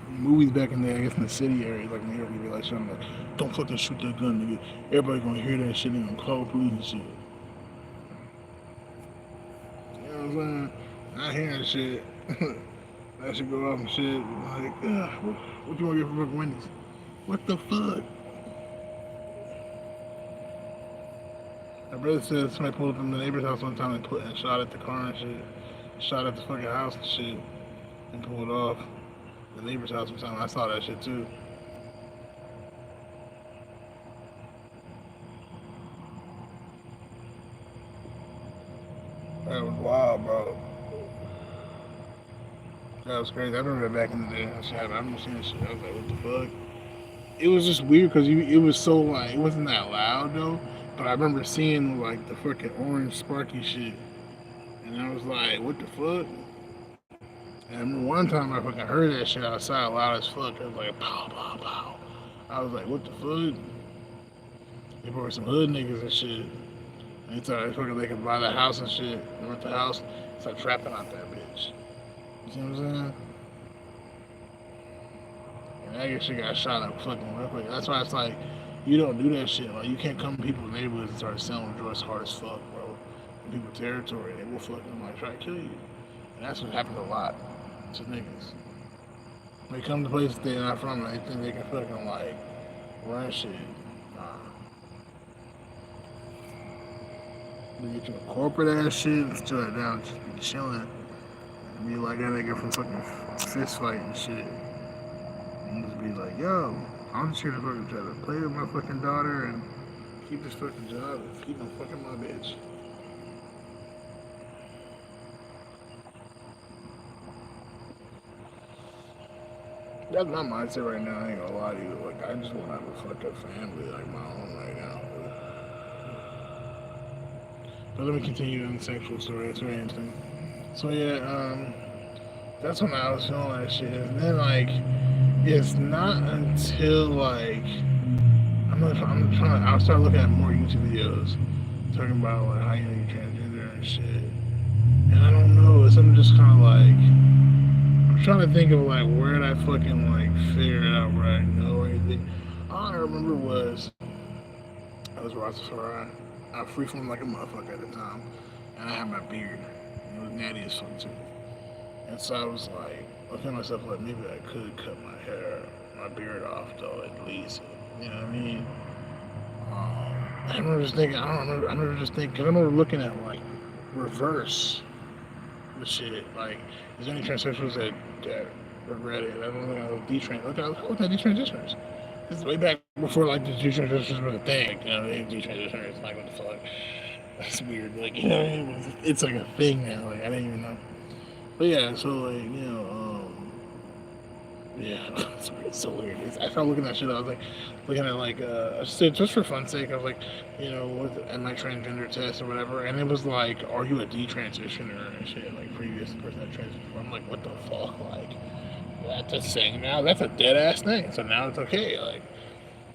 Movies back in the, I guess, in the city areas, like New York, you be like, something like, don't fucking shoot that gun, nigga. Everybody gonna hear that shit and gonna call the police and shit. You know what I'm saying? I hear that shit. That should go off and shit. Like, what you want to get from fucking Wendy's? What the fuck? My brother said somebody pulled up in the neighbor's house one time and put and shot at the car and shit. Shot at the fucking house and shit. And pulled off. The neighbor's house one time. I saw that shit too. That was wild, bro. That was crazy. I remember that back in the day. I remember seeing that shit. I was like, what the fuck? It was just weird because it was so like it wasn't that loud though. But I remember seeing like the fucking orange sparky shit, and I was like, what the fuck? And I remember one time I fucking heard that shit outside loud as fuck. It was like pow pow pow. I was like, what the fuck? They were some hood niggas and shit. And they thought fucking they could buy the house and shit. They went to the house, start trapping out that bitch. You see what I'm saying? And that shit got shot up fucking real quick. That's why it's like, you don't do that shit. Like, you can't come to people's neighborhoods and start selling drugs hard as fuck, bro. In people's territory, they will fucking like try to kill you. And that's what happens a lot to niggas. They come to places they're not from and they think they can fucking like run shit. Nah. They get you a corporate ass shit and chill it down, just be chilling. And be like that nigga from fucking fist fight and shit. And just be like, yo, I'm just here to fucking try to play with my fucking daughter and keep this fucking job and keep on fucking my bitch. That's my mindset right now. I ain't gonna lie to you. Like, I just want to have a fucking family like my own right now. But let me continue in the sexual story. It's very interesting. So yeah, that's when I was feeling that shit. And then like, it's not until like I'm trying. I'll start looking at more YouTube videos talking about like how you know you transgender and shit. And I don't know. It's I'm just kind of like I'm trying to think of like where did I fucking like figure it out where I know anything. All I remember was I was Rastafari. I freeformed like a motherfucker at the time, and I had my beard. It was natty as fuck too. And so I was like, looking at myself like maybe I could cut my hair, my beard off though at least. You know what I mean? I remember just thinking. I don't remember. I remember just thinking. Cause I remember looking at like reverse the shit. Like, is there any transsexuals that regret it? I don't think I was detrans. Look at detransitioners. This is way back before like the detransitioners was a thing. You know, detransitioners. Like what the fuck? That's weird. Like you know, what I mean? It's like a thing now. Like I didn't even know. But yeah, so like yeah, it's so weird. I started looking at shit. I was like, looking at like, just for fun's sake, I was like, am I transgender test or whatever, and it was like, are you a detransitioner and shit, like previous person that transitioned. I'm like, what the fuck, like, that's a thing now. That's a dead ass thing. So now it's okay, like.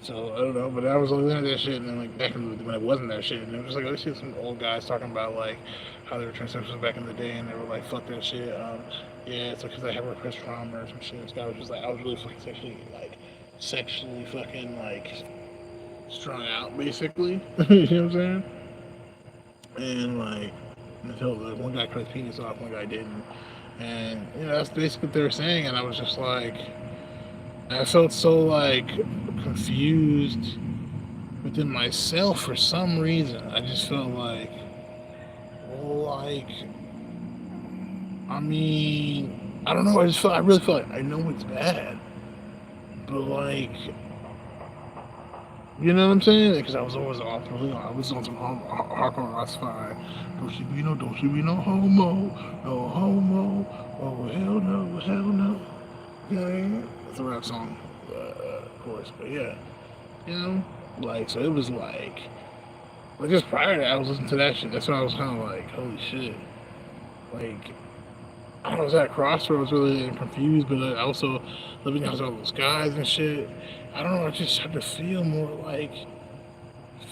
So I don't know, but I was looking at that shit, and then like back in the, when it wasn't that shit, and it was like I see some old guys talking about like how they were transsexuals back in the day, and they were like, "Fuck that shit." Yeah, it's because I have repressed trauma or some shit. This guy was just like, I was really fucking sexually fucking like strung out, basically. You know what I'm saying? And like until like, one guy cut his penis off, one guy didn't, and that's basically what they were saying, and I was just like. I felt so like confused within myself for some reason. I just felt like, I mean, I don't know. I really felt like I know it's bad, but like, you know what I'm saying? Because I was always off. I was on some hardcore Rastafari. Don't you be no homo, no homo. Oh hell no, hell no. You know what I mean? That's a rap song, of course. But yeah. You know? Like, so it was like just prior to that, I was listening to that shit. That's when I was kind of like, holy shit. Like, I was at a crossroads really confused, but I also living out all those guys and shit. I don't know, I just started to feel more like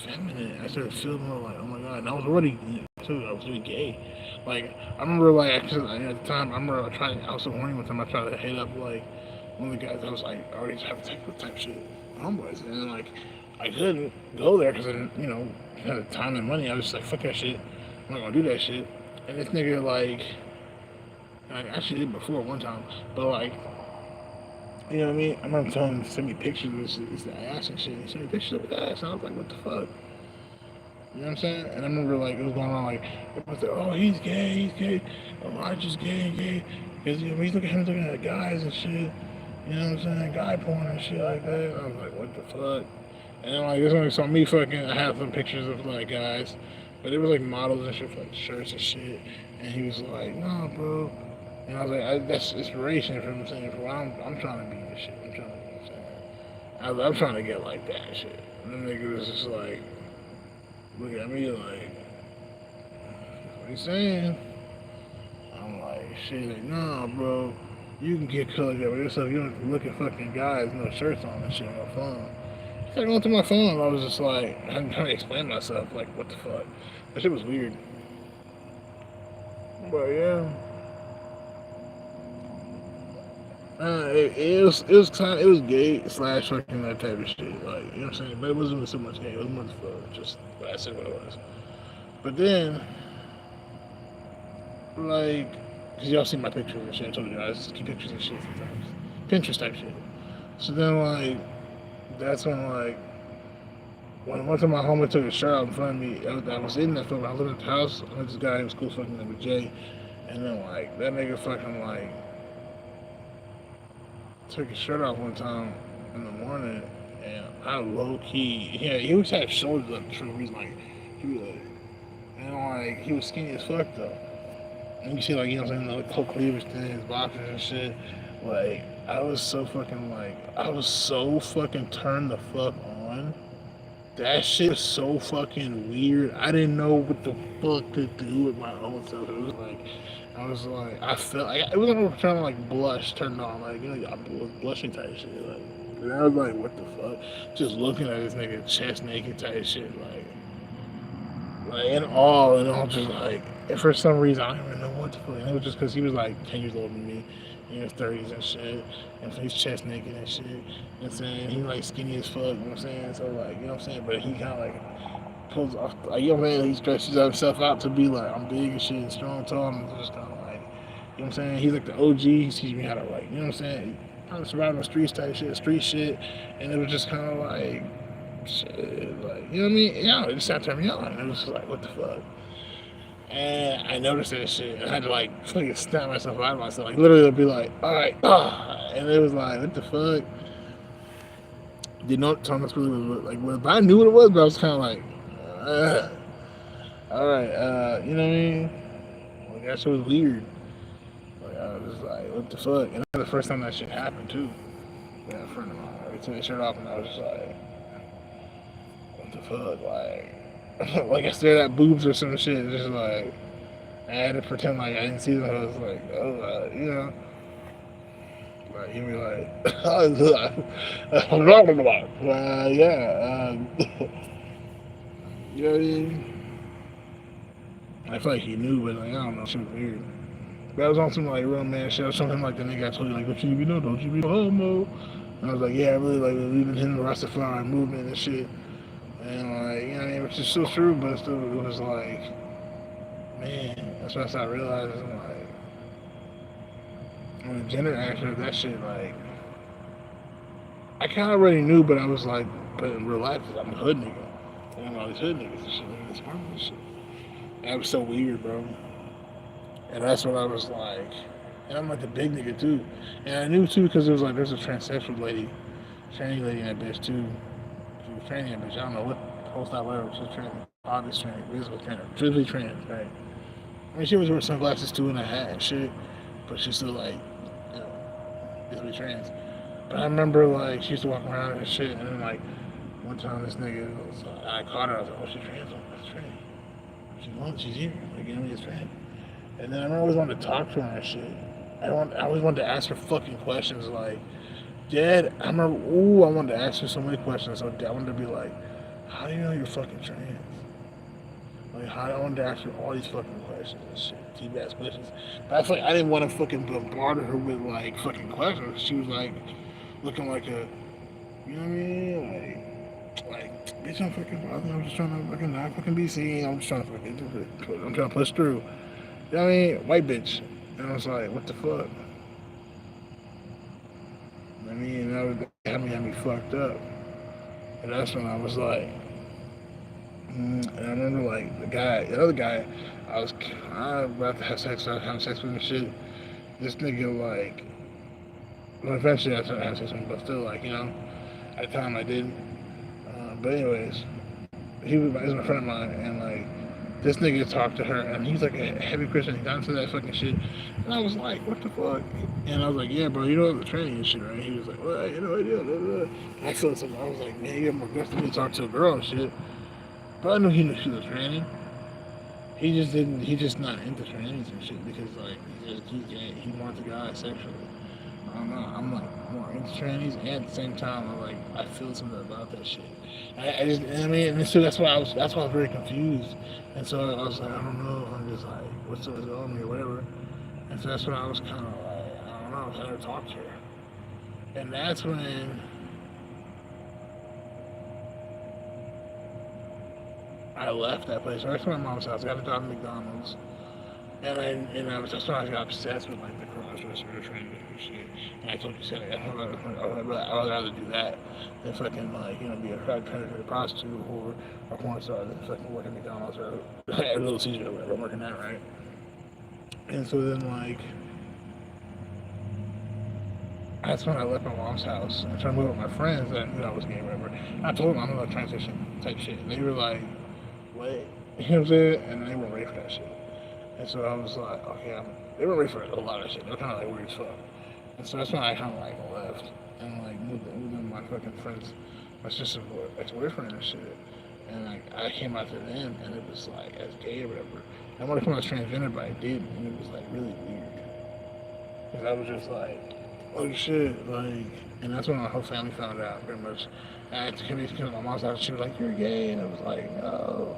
feminine. I started to feel more like, oh my god. And I was already, too, I was really gay. Like, I remember, like, at the time, I remember I was so horny one time, I tried to hit up, like, one of the guys I was, like, already having type shit, homeboys. And then, like, I couldn't go there because I didn't, had the time and money. I was just like, fuck that shit. I'm not gonna do that shit. And this nigga, like, I actually did before one time, but, like, you know what I mean? I remember telling him to send me pictures of this ass and shit. He sent me pictures of his ass, and I was like, what the fuck? You know what I'm saying? And I remember like it was going on like it was like, oh he's gay, oh I just gay, because he's looking at guys and shit. You know what I'm saying? Guy porn and shit like that. And I was like, what the fuck? And then like this one saw me fucking. I have some pictures of like guys, but it was like models and shit, like shirts and shit. And he was like, nah, bro. And I was like, that's inspiration from him saying, bro, I'm trying to be this shit. I'm trying to be this shit. I'm trying to get like that shit. And the nigga was just like. Look at me like, what are you saying? I'm like, shit, like, nah, bro. You can get colored that with yourself. You don't have to look at fucking guys, no shirts on and shit on my phone. I went through my phone. I was just like, I'm trying to explain myself. Like, what the fuck? That shit was weird. But yeah. It was gay / fucking that type of shit. Like, you know what I'm saying? But it wasn't so much gay. It was more just, I said what it was. But then, like, cause y'all see my pictures and shit. I told you guys keep pictures and shit sometimes. Pinterest type shit. So then, like, that's when one time my homie took a shirt out in front of me. I was in that film. I lived at the house. I met this guy. He was cool fucking with Jay. And then, like, that nigga fucking, like, took his shirt off one time in the morning. And I low key, yeah, he always had shoulders up for some reason. Like, he was like, and like, he was skinny as fuck though. And you see, like, you know what I'm saying, like, whole cleavage thing, his boxers and shit. Like, I was so fucking turned the fuck on. That shit was so fucking weird. I didn't know what the fuck to do with my own self. It was like, I felt like it was like trying to like blush, turned on, like, you know, I was blushing type shit. Like, and I was like, what the fuck? Just looking at this nigga chest naked type shit, like in awe, and I'm just like, and for some reason, I don't even know what the fuck. And it was just because he was like 10 years older than me, in his 30s and shit, and he's chest naked and shit. You know what I'm saying? He like skinny as fuck, you know what I'm saying? So, like, you know what I'm saying? But he kind of like pulls off, like, you know what I'm saying? He stretches himself out to be like, I'm big and shit, and strong, tall, and just kind of like, you know what I'm saying? He's like the OG, he teaches me how to, like, you know what I'm saying? Kind of surviving the streets type shit, street shit, and it was just kind of like, shit, like, you know what I mean? Yeah, it just started turning me on. And it was just like, what the fuck? And I noticed that shit. And I had to like fucking snap myself out of myself. Like literally be like, all right, and it was like, what the fuck? Did not tell me really like what, but I knew what it was, but I was kind of like, all right, you know what I mean? Like that shit was weird. Like I was just like, what the fuck? And that was the first time that shit happened too. That friend of mine, he took his shirt off, and I was just like, what the fuck? Like I stared at boobs or some shit. Just like I had to pretend like I didn't see them. I was like, oh, you know, like he'd be like, yeah, you know what I mean? I feel like he knew, but like I don't know, shit was weird. But I was on some like real man shit. I was something like the nigga I told you, like, what you be doing? Don't you be homo? And I was like, yeah, I really like believe in the Rastafari movement and shit. And like, you know what I mean? Which is still true, but still, it was like, man, that's what I started realizing. Like, when the gender aspect of that shit, like, I kind of already knew, but I was like, but in real life, cause I'm a hood nigga. And I'm all these hood niggas and shit, and it's harmless and shit. And that was so weird, bro. And that's when I was like, and I'm like the big nigga too. And I knew too, because it was like, there's a transsexual lady, training lady in that bitch too. She was training that bitch. I don't know what post I whatever. She was training, obvious training, visible training, physically training, right? I mean, she was wearing sunglasses too and a hat and shit, but she's still like, you know, visibly trans. But I remember like she used to walk around and shit, and then like one time this nigga, was, I caught her. I was like, oh, she's trans. Oh, that's trans. She's here. Like, you know, it's trans. And then I remember I always wanted to talk to her and shit. I always wanted to ask her fucking questions like, Dad, I remember, I wanted to ask her so many questions. So I wanted to be like, how do you know you're fucking trans? Like, how I wanted to ask her all these fucking questions and shit, deep ass questions. But I feel like I didn't want to fucking bombard her with like fucking questions. She was like looking like a, you know what I mean? Like, bitch, I'm fucking bothering. I'm just trying to fucking not fucking be seen. I'm just trying to fucking, I'm trying to push through. You know what I mean? White bitch. And I was like, what the fuck? I mean, that had me fucked up. And that's when I was like, and I remember like the other guy, I was about to have sex, I was having sex with him and shit. This nigga like, well, eventually I started having sex with him, but still like, you know, at the time I didn't. But anyways, he was my friend of mine, and like this nigga talked to her, and he's like a heavy Christian. He got into that fucking shit, and I was like, what the fuck? And I was like, yeah, bro, you know the training and shit, right? He was like, well, you know, idea. Blah, blah. I felt something. I was like, man, you have more guts than me to talk to a girl and shit. But I knew he knew she was training. He just didn't. He just not into trainings and shit because like he wants a guy sexually. I don't know. I'm like more into trannies, and at the same time, I'm like I feel something about that shit. I just, I mean, and so that's why I was very confused, and so I was like, I don't know. I'm just like, what's going on me or whatever. And so that's when I was kind of like, I don't know. I was trying to talk to her, and that's when I left that place. I went to my mom's house. I got a job at McDonald's. And I was just when I got obsessed with like the cross-dresser training and shit. And I told you, said I'd rather do that than fucking like, you know, be a predator, prostitute, or a porn star than fucking work at McDonald's or at Little Caesar or whatever. I'm working that, right? And so then like That's when I left my mom's house. I tried to move with my friends that knew I was gay, whatever. I told them I'm gonna transition type shit. And they were like, what? You know what I'm saying? And they weren't ready for that shit. And so I was like, okay, they weren't ready for a lot of shit. They were kind of like weird as fuck. And so that's when I kind of like left and like moved in with my fucking friends, my sister's ex-boyfriend and shit. And like I came out to them and it was like as gay or whatever. I wanted to come out as transgender, but I did, and it was like really weird. Cause I was just like, oh shit, like, and that's when my whole family found out pretty much. And I had to come to my mom's house. She was like, "You're gay," and I was like, "No."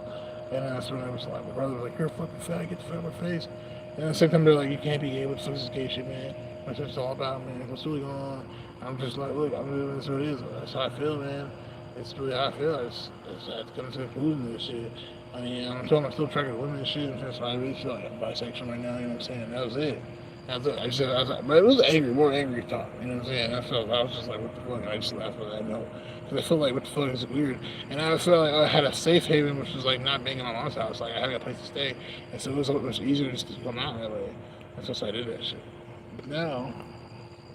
And then that's when I was like, my brother was like, "You're a fucking fag, get the fuck out of my face." And at the same time, they're like, "You can't be gay. What the fuck is this gay shit, man? What's this all about, man? What's really going on?" I'm just like, look, I'm doing this what it is. That's how I feel, man. It's really how I feel. I have to come to the conclusion of this shit. I mean, I'm telling I'm still attracted to women and shit. So I really feel like I'm bisexual right now. You know what I'm saying? That was it. That's it. I was like, but it was angry, more angry talk. You know what I'm saying? I was just like, what the fuck? And I just laughed at that note. Because I feel like, what the fuck is weird? And I felt like I had a safe haven, which was like not being in my mom's house. Like I had a place to stay. And so it was much easier just to come out that way. That's why I did that shit. But now,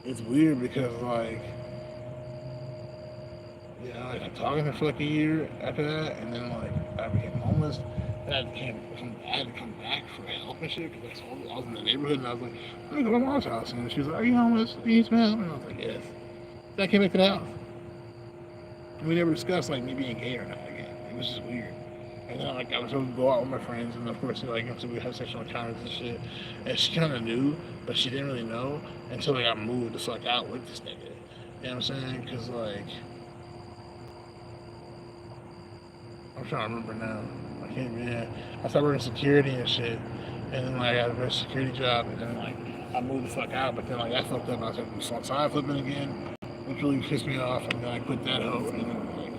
it's weird because like, yeah, like I'm talking to her for like a year after that, and then like I became homeless, and I had to come back for help and shit because I was in the neighborhood, and I was like, let me go to my mom's house, and she was like, are you homeless? Do you need some help? And I was like, yes. Then I came back to the house, and we never discussed like me being gay or not again. It was just weird. And then like I was supposed to go out with my friends, and of course like so we had sexual encounters and shit, and she kind of knew, but she didn't really know until like I moved the fuck out with this nigga. You know what I'm saying? Because like I'm trying to remember now. I can't remember. I started working security and shit, and then like I got a best security job, and then like I moved the fuck out. But then like I fucked up. I started side flipping again, which really pissed me off. And then I quit that hoe, and then like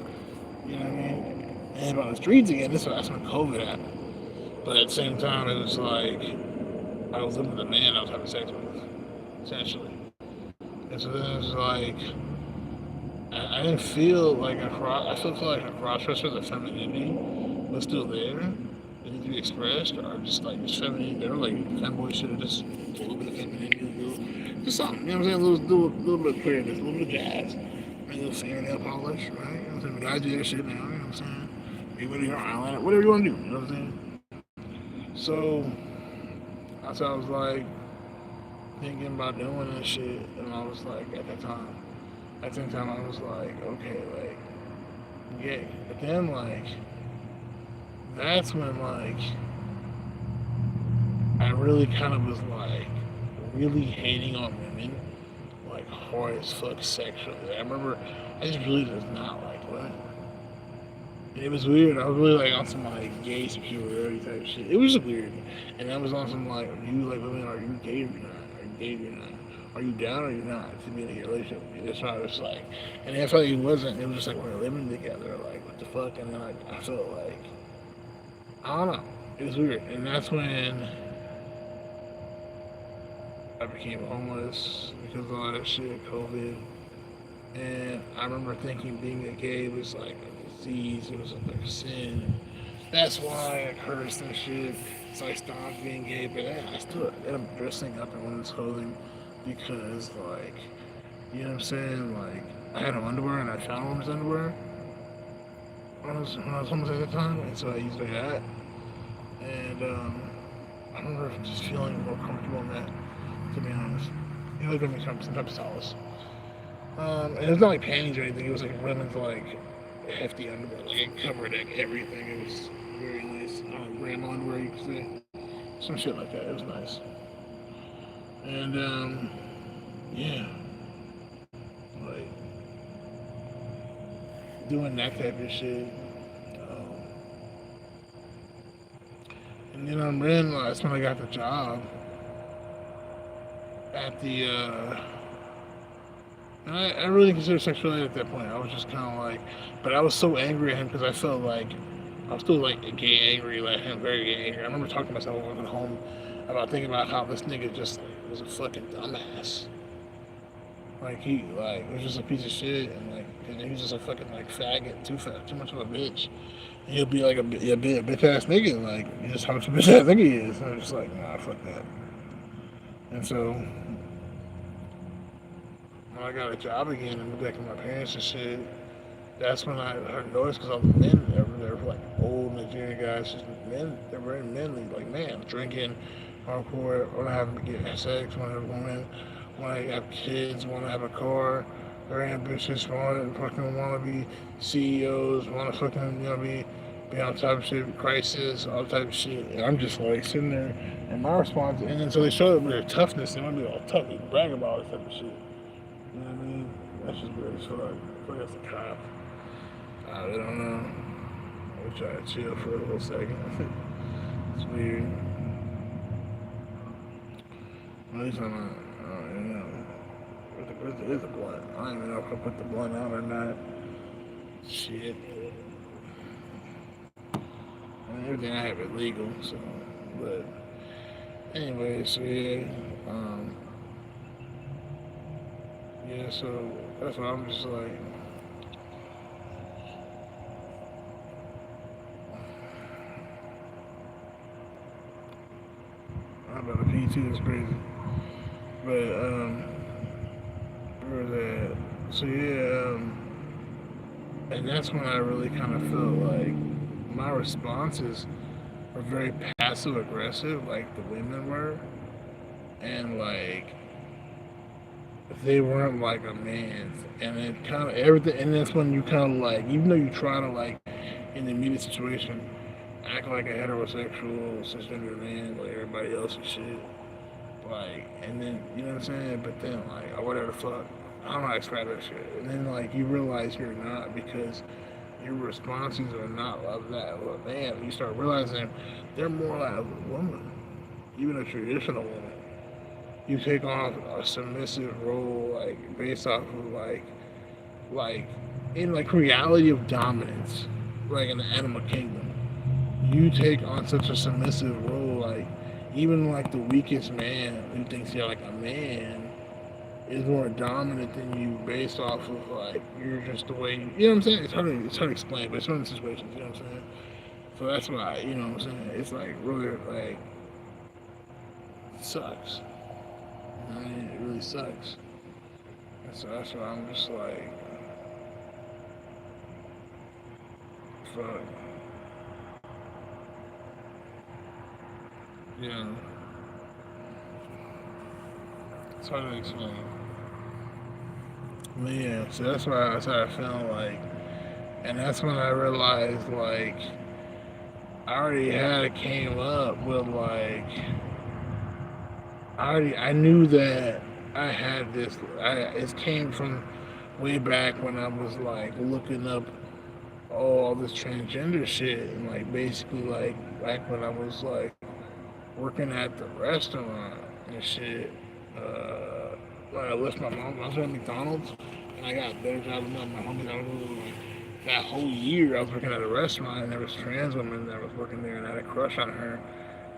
you know what I mean. And on the streets again. That's when COVID happened. But at the same time, it was like I was living with a man I was having sex with, essentially. And so then it was like I didn't feel like I still feel like a cross-dresser, the femininity was still there. It needed to be expressed, or just like just feminine. They were like femboy shit, or just a little bit of femininity, just something. You know what I'm saying? A little bit of queerness, a little bit of jazz, a little fingernail polish, right? You know what I'm saying? The guys do that shit now. You know what I'm saying? Maybe whether you're eyeliner, whatever you want to do. You know what I'm saying? So that's how I was like thinking about doing this shit, and I was like at that time. At the same time, I was like, okay, like, yeah. But then, like, that's when, like, I really kind of was, like, really hating on women, like, hard as fuck sexually. I remember, I just really was not like women. And it was weird. I was really, like, on some, like, gay superiority type shit. It was just weird. And I was on some, like, are you like women? Are you gay or not? Are you gay or not? Are you down or you not to be in a relationship with me? That's what I was like. And I felt like it wasn't. It was just like we were living together. Like, what the fuck? And then I felt like, I don't know. It was weird. And that's when I became homeless because of all that shit, COVID. And I remember thinking being a gay was like a disease. It was like a sin. That's why I cursed and shit. So I stopped being gay. But I still ended up dressing up in women's clothing because like you know what I'm saying, like I had on underwear and I found women's underwear when I was homeless at the time, and so I used that. And I remember just feeling more comfortable in that, to be honest. It would give me some type of solace. And it was not like panties or anything. It was like women's like hefty underwear. Like it covered like everything. It was very nice. Grandma underwear, you could say. Some shit like that. It was nice. And yeah, like doing that type of shit. Um, and then then that's when I got the job at the. And I really considered sexuality at that point. I was just kind of like, but I was so angry at him because I felt like I was still like gay angry, like him, very gay angry. I remember talking to myself when I went home about thinking about how this nigga just was a fucking dumbass. Like he like was just a piece of shit, and he was just a fucking like faggot, too much of a bitch. And he'll be like a bitch ass nigga, like just how much of a bitch ass nigga he is. And I'm just like, nah, fuck that. And so when I got a job again and moved back with my parents and shit, that's when I heard noise because all the men over there were like old Nigerian guys, just men. They were very manly, like man, drinking, hardcore, want to have get sex, want to have women, want to have kids, want to have a car. Very ambitious, want to be CEOs, want to fucking be on top of shit, crisis, all type of shit. And I'm just like sitting there, and my response, and then so they showed up their toughness. They want to be all tough, and brag about all this type of shit. You know what I mean? That's just weird as fuck. I feel like that's a cop. I really don't know. I'll try to chill for a little second. It's weird. At least I'm not, you know. Where's the blunt? I don't even know if I put the blunt out or not. Shit. I mean, everything I have is legal, so. But, anyway, so yeah. Yeah, so that's why I'm just like. I'm about to pee too, it's crazy. But, where was that? So yeah, and that's when I really kind of felt like my responses were very passive aggressive, like the women were, and like they weren't like a man, and it kind of everything, and that's when you kind of like, even though you try to like in the immediate situation act like a heterosexual cisgender man like everybody else and shit. Like, and then, you know what I'm saying? But then, like, or whatever the fuck. I don't know how to describe that shit. And then, like, you realize you're not because your responses are not like that of a man. You start realizing they're more like a woman, even a traditional woman. You take on a submissive role, like, based off of, like, in, like, reality of dominance, like in the animal kingdom. You take on such a submissive role, like, even like the weakest man who thinks you're like a man is more dominant than you based off of like you're just the way you know what I'm saying? It's hard to explain, but it's one of the situations, you know what I'm saying? So that's why, you know what I'm saying? It's like really like it sucks. I mean, it really sucks. And so that's why I'm just like fuck. Yeah. It's hard to explain. But yeah, so that's why I started feeling like, and that's when I realized like, I already had it came up with like, I knew that I had this, it came from way back when I was like looking up all this transgender shit and like basically like back when I was like working at the restaurant and shit. When I left my mom, I was at McDonald's, and I got a better job than my homies. I was like, that whole year I was working at a restaurant, and there was trans women that was working there, and I had a crush on her.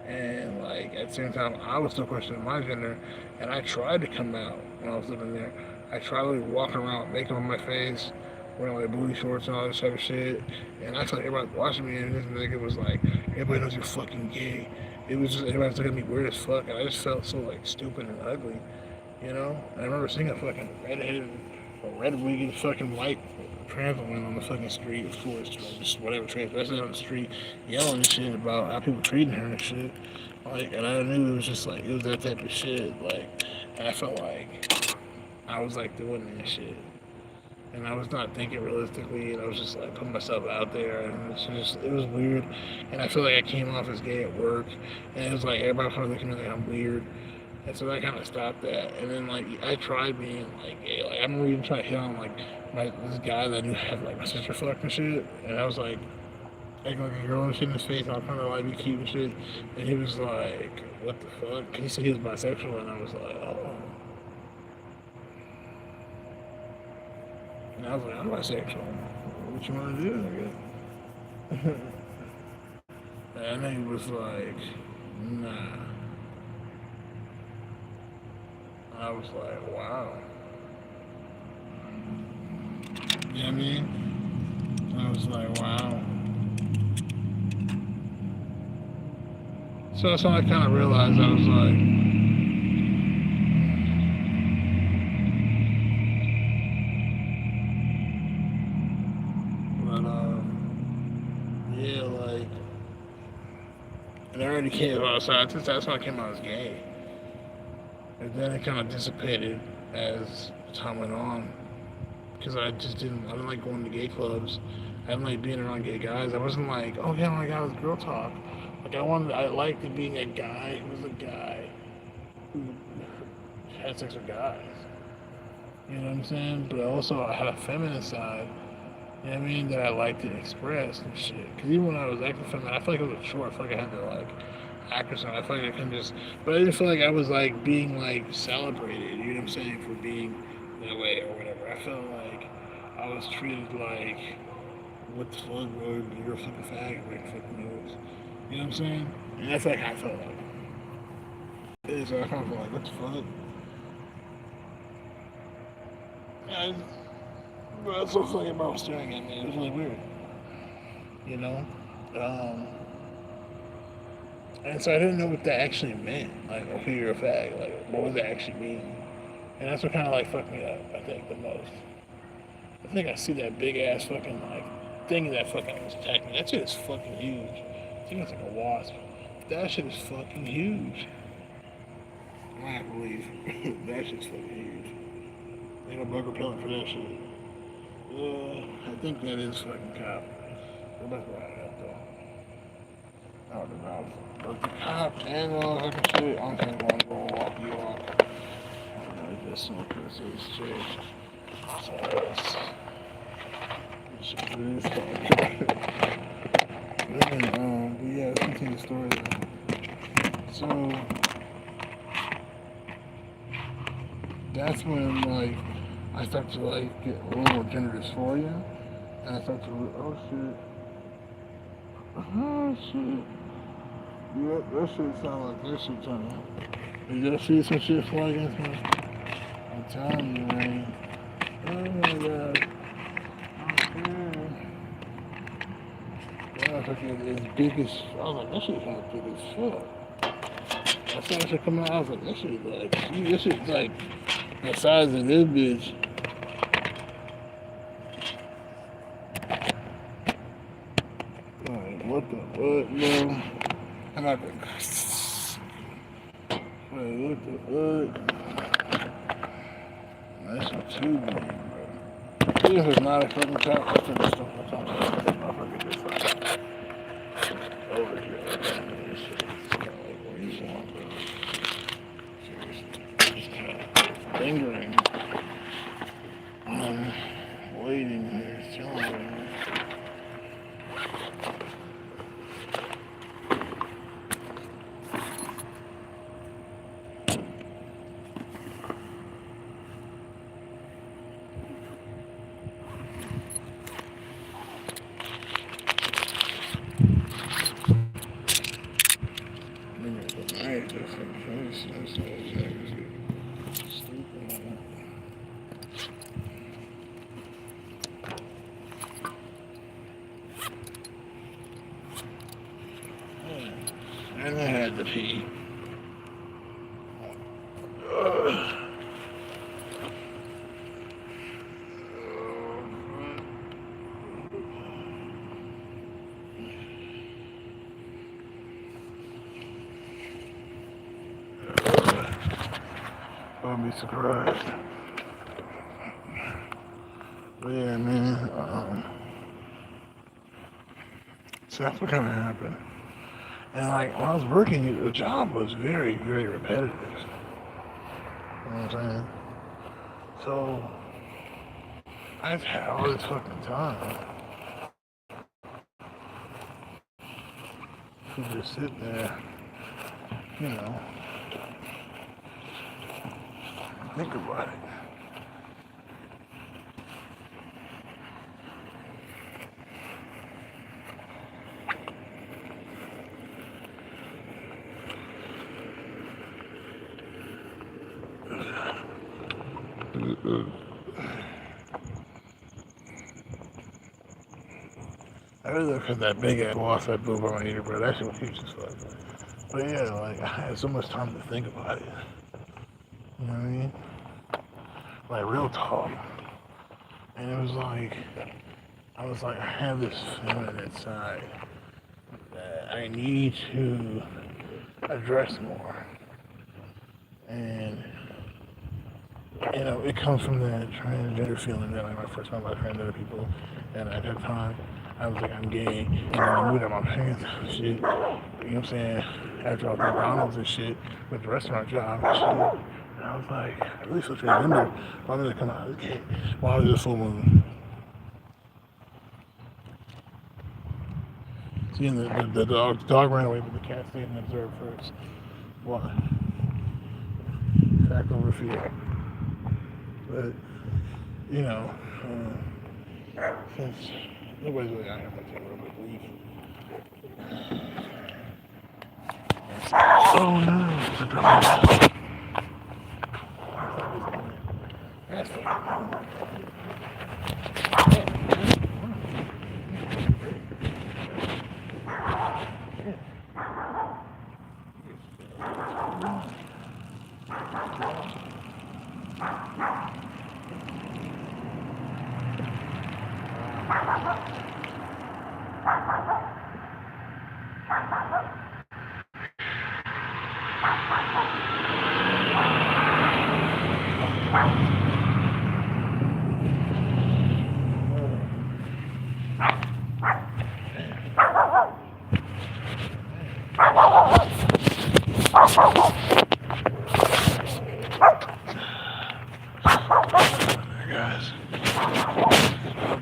And like at the same time, I was still questioning my gender, and I tried to come out when I was living there. I tried to like, walk around with makeup on my face, wearing like booty shorts and all this type of shit. And I felt like everybody watching me, and this nigga was like, everybody knows you're fucking gay. It was just everybody was looking at me weird as fuck, and I just felt so like stupid and ugly, you know. And I remember seeing a fucking redheaded, or red-wigged fucking white trans woman on the fucking street, of course, just whatever transvestite on the street, yelling and shit about how people treating her and shit. Like, and I knew it was just like it was that type of shit. Like, and I felt like I was like doing that shit. And I was not thinking realistically, and I was just like putting myself out there, and it was weird. And I feel like I came off as gay at work, and it was like everybody started looking at me like I'm weird, and so that kind of stopped that. And then like I tried being like gay, like I remember even trying to hit on like this guy that I knew had like my sister fucked and shit, and I was like acting like a girl and shit in his face, and I was trying to like be cute and shit, and he was like, "What the fuck?" He said he was bisexual, and I was like, "Oh." And I was like, I'm bisexual. What you want to do, nigga? And then he was like, nah. I was like, wow. You know what I mean? I was like, wow. So that's when I kind of realized I was like, kid. Well, so that's when I came out as gay. And then it kind of dissipated as time went on. Because I didn't like going to gay clubs. I didn't like being around gay guys. I wasn't like, oh yeah, my God, with girl talk. Like I liked being a guy who was a guy who had sex with guys. You know what I'm saying? But I had a feminine side, you know what I mean, that I liked to express and shit. Because even when I was acting feminine, I feel like I was a chore. I feel like I had to, like, act or something. I feel like I couldn't just, but I didn't feel like I was, like, being, like, celebrated, you know what I'm saying, for being that way or whatever. I felt like I was treated like, what the fuck, bro? You're a fucking fag, like, fucking moves. You know what I'm saying? And that's, like, how I felt like. So I kind of felt like, what the fuck? Yeah, but that's what fucking about staring at me. It was really weird, you know. Um, and so I didn't know what that actually meant. Like, okay, you're a fag. Like, what would that actually mean? And that's what kind of like fucked me up. I think the most. I think I see that big ass fucking like thing that fucking was attacking me. That shit is fucking huge. I think it's like a wasp. That shit is fucking huge. I can't believe that shit's fucking huge. Ain't no bug repellent for that shit. I think that is fucking cop. What about that though? I don't know. But the cop and fucking shit, I'm gonna go walk you off. I just smoke this is shit. So it's really fun. But yeah, let's continue the story then. So that's when like I start to like get a little more gender dysphoria, and I start to oh shit, yeah, that shit sound like that shit trying to. You gotta see some shit fly against me. I'm telling you, man. Oh my god. Okay. Yeah, it's big as. I was like, that shit's kind of big as fuck. I saw that shit coming out. I was like, that shit like, this shit's like the size of this bitch. Like, what the fuck, bro? And I like, wait, what the fuck? That's a too big, bro. This is not a fucking top. I took this stuff on top of this motherfucker just like over here. This shit is kind of like what you want, bro. Seriously. Just kind of lingering. Waiting here, chilling here. And I had to pee. I'll be surprised. But yeah, man. So that's what kind of happened. And like when I was working, the job was very, very repetitive. You know what I'm saying? So I've had all this fucking time to just sit there, you know, and think about it. I really look at that big ass wasp that blew by my ear, bro. That shit was huge as fuck. But yeah, like I had so much time to think about it. You know what I mean? Like real talk. And it was like I was like, I have this feminine side that I need to address more. And it comes from that transgender feeling that like when I first met about transgender people, and at that time I was like, I'm gay, and then I moved out my pants and shit. You know what I'm saying? After I was at McDonald's and shit with the restaurant job and shit. And I was like, I really feel transgender. Why did I come out as gay? Why was it a full moon? See, and the dog ran away, but the cat stayed and observed first. Why? Fact over fear. But, since nobody's really out here, I'm going to take a real quick leave. Oh no, it's a drama. That's fine. Guys,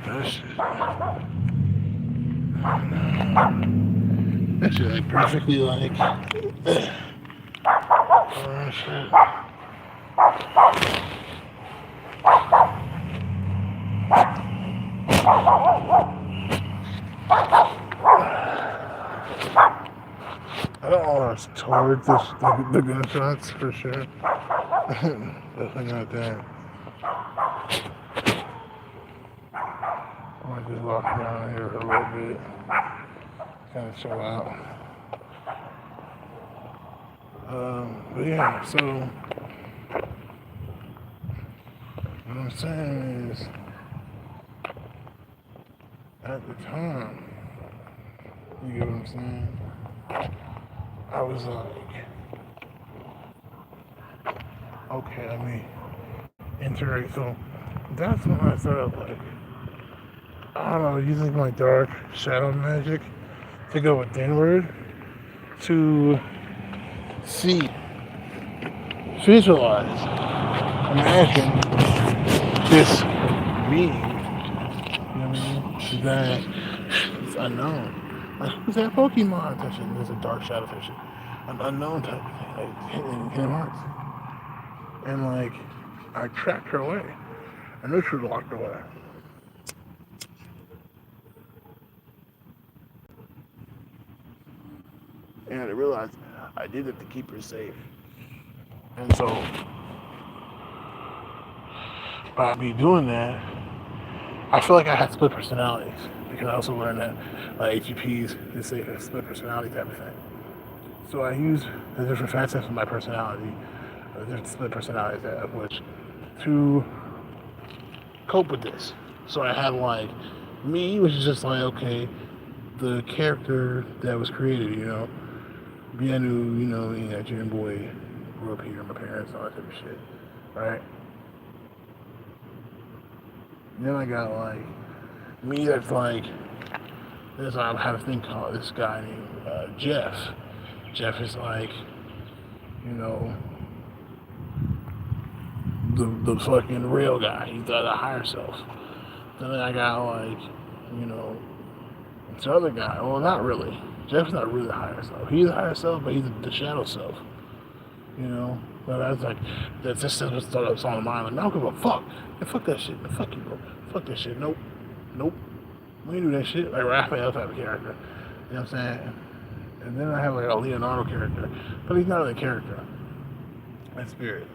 that shit. That shit like perfectly like oh shit. I don't want to towards the gunshots for sure. Definitely not that. I might just walk around here for a little bit, kind of chill out. But yeah, so what I'm saying is, at the time, you get what I'm saying? I was like, okay, let me interact. So that's when I started like, I don't know, using my dark shadow magic to go with inward to see, visualize, imagine this being, you know what I mean? That is unknown. Like, who's that Pokemon touching? There's a dark shadow fishing. An unknown type of thing, like Kingdom Hearts. And like, I tracked her away. I knew she was locked away. And I realized I did it to keep her safe. And so, by me doing that, I feel like I had split personalities. Because I also learned that HEPs, they say a split personality type of thing. So I use the different facets of my personality, the different split personalities of which, to cope with this. So I had like me, which is just like, okay, the character that was created, Bianu, Nigerian boy, grew up here, my parents, all that type of shit, right? Then I got like me, that's like, I had a thing called this guy named Jeff. Jeff is like, the fucking real guy. He's the higher self. Then I got like, this other guy. Well, not really. Jeff's not really the higher self. He's the higher self, but he's the shadow self. But I was like, that's just what's on my mind. Like, I don't give a fuck. And fuck that shit. Fuck you, bro. Fuck that shit. Nope. We ain't do that shit. Like Raphael type of character. You know what I'm saying? And then I have like a Leonardo character. But he's not really a character. That's spirit.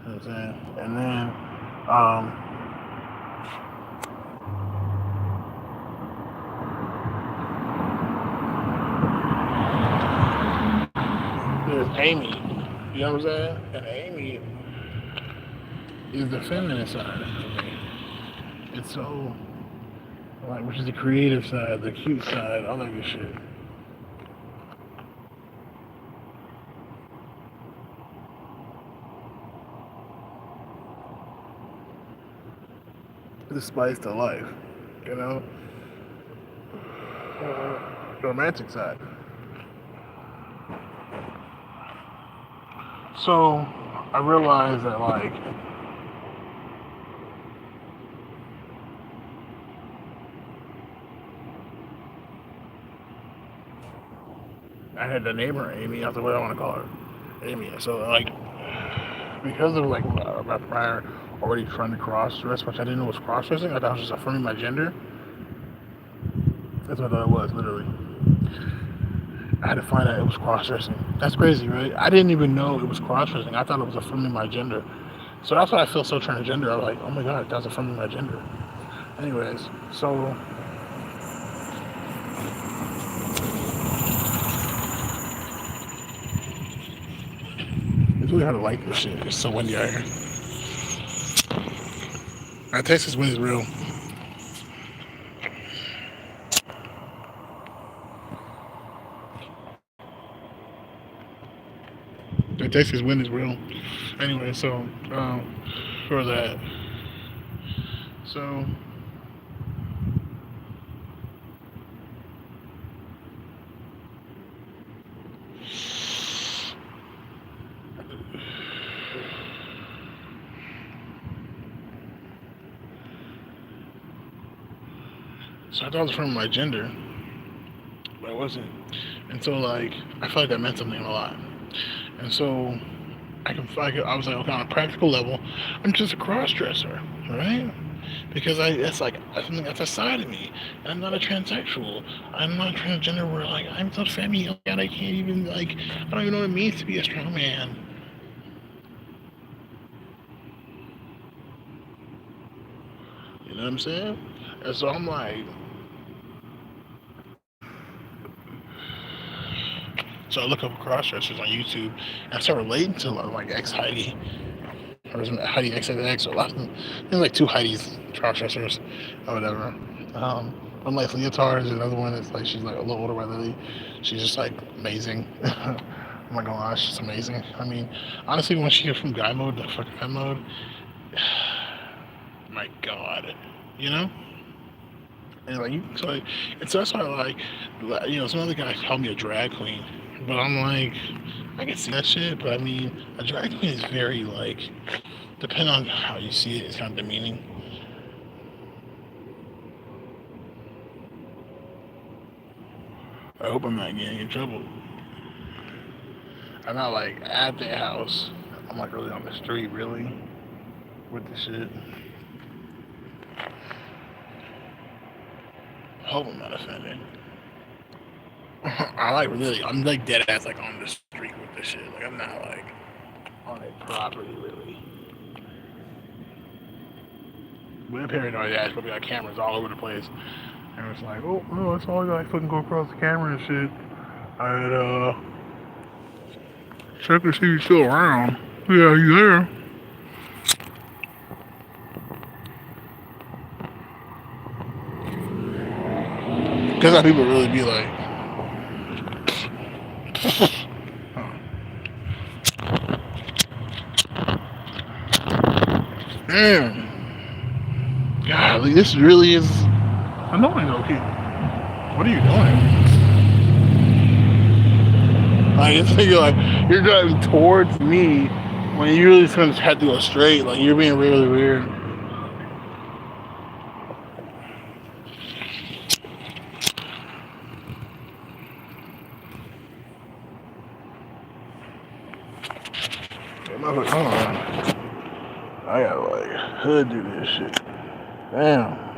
You know what I'm saying? And then, there's Amy. You know what I'm saying? And Amy is the feminine side of me. It's so, like, which is the creative side, the cute side, all that good shit. the spice to life, you know, the romantic side. So I realized that like I had the neighbor Amy. That's what I want to call her, Amy. So like because of like my prior already trying to cross dress, which I didn't know was cross dressing. I thought it was just affirming my gender. That's what I thought it was, literally. I had to find out it was cross dressing. That's crazy, right? I didn't even know it was cross dressing. I thought it was affirming my gender. So that's why I feel so transgender. I was like, oh my god, that's affirming my gender. Anyways, so it's really hard to like this shit. It's so windy out here. Texas wind is real. The Texas wind is real. Anyway, so for that, so so I thought it was from my gender, but it wasn't. And so like I felt like that meant something a lot. And so I was like, okay, on a practical level, I'm just a cross dresser, right? Because it's like something that's a side of me. And I'm not a transsexual. I'm not transgender where like I'm so femi and I can't even like I don't even know what it means to be a strong man. You know what I'm saying? And so I'm like, so I look up cross dressers on YouTube and I start relating to like ex Heidi or Heidi XXX or lots of there's like two Heidi's cross dressers or whatever. One like leotards, another one is like she's like a little older by Lily. She's just like amazing. I'm not gonna lie, she's amazing. I mean, honestly, when she gets from guy mode to fucking guy mode, my god, you know. And like, so like, it's that's why like, some other guys call me a drag queen, but I'm like, I can see that shit. But I mean, a drag queen is very like, depending on how you see it, it's kind of demeaning. I hope I'm not getting in trouble. I'm not like at their house. I'm like really on the street, really, with the shit. I hope I'm not offended. I like really, I'm like dead ass like on the street with this shit. Like I'm not like on a property really. We're paranoid ass, but we got cameras all over the place. And it's like, oh, that's all I got. Fucking go across the camera and shit. I'd check to see if you're still around. Yeah, you there? Because how people really be like, damn, golly, this really is annoying though, kid. What are you doing? Like, it's like you're driving towards me when you really just had to go straight. Like, you're being really weird. I gotta like hood do this shit. Damn.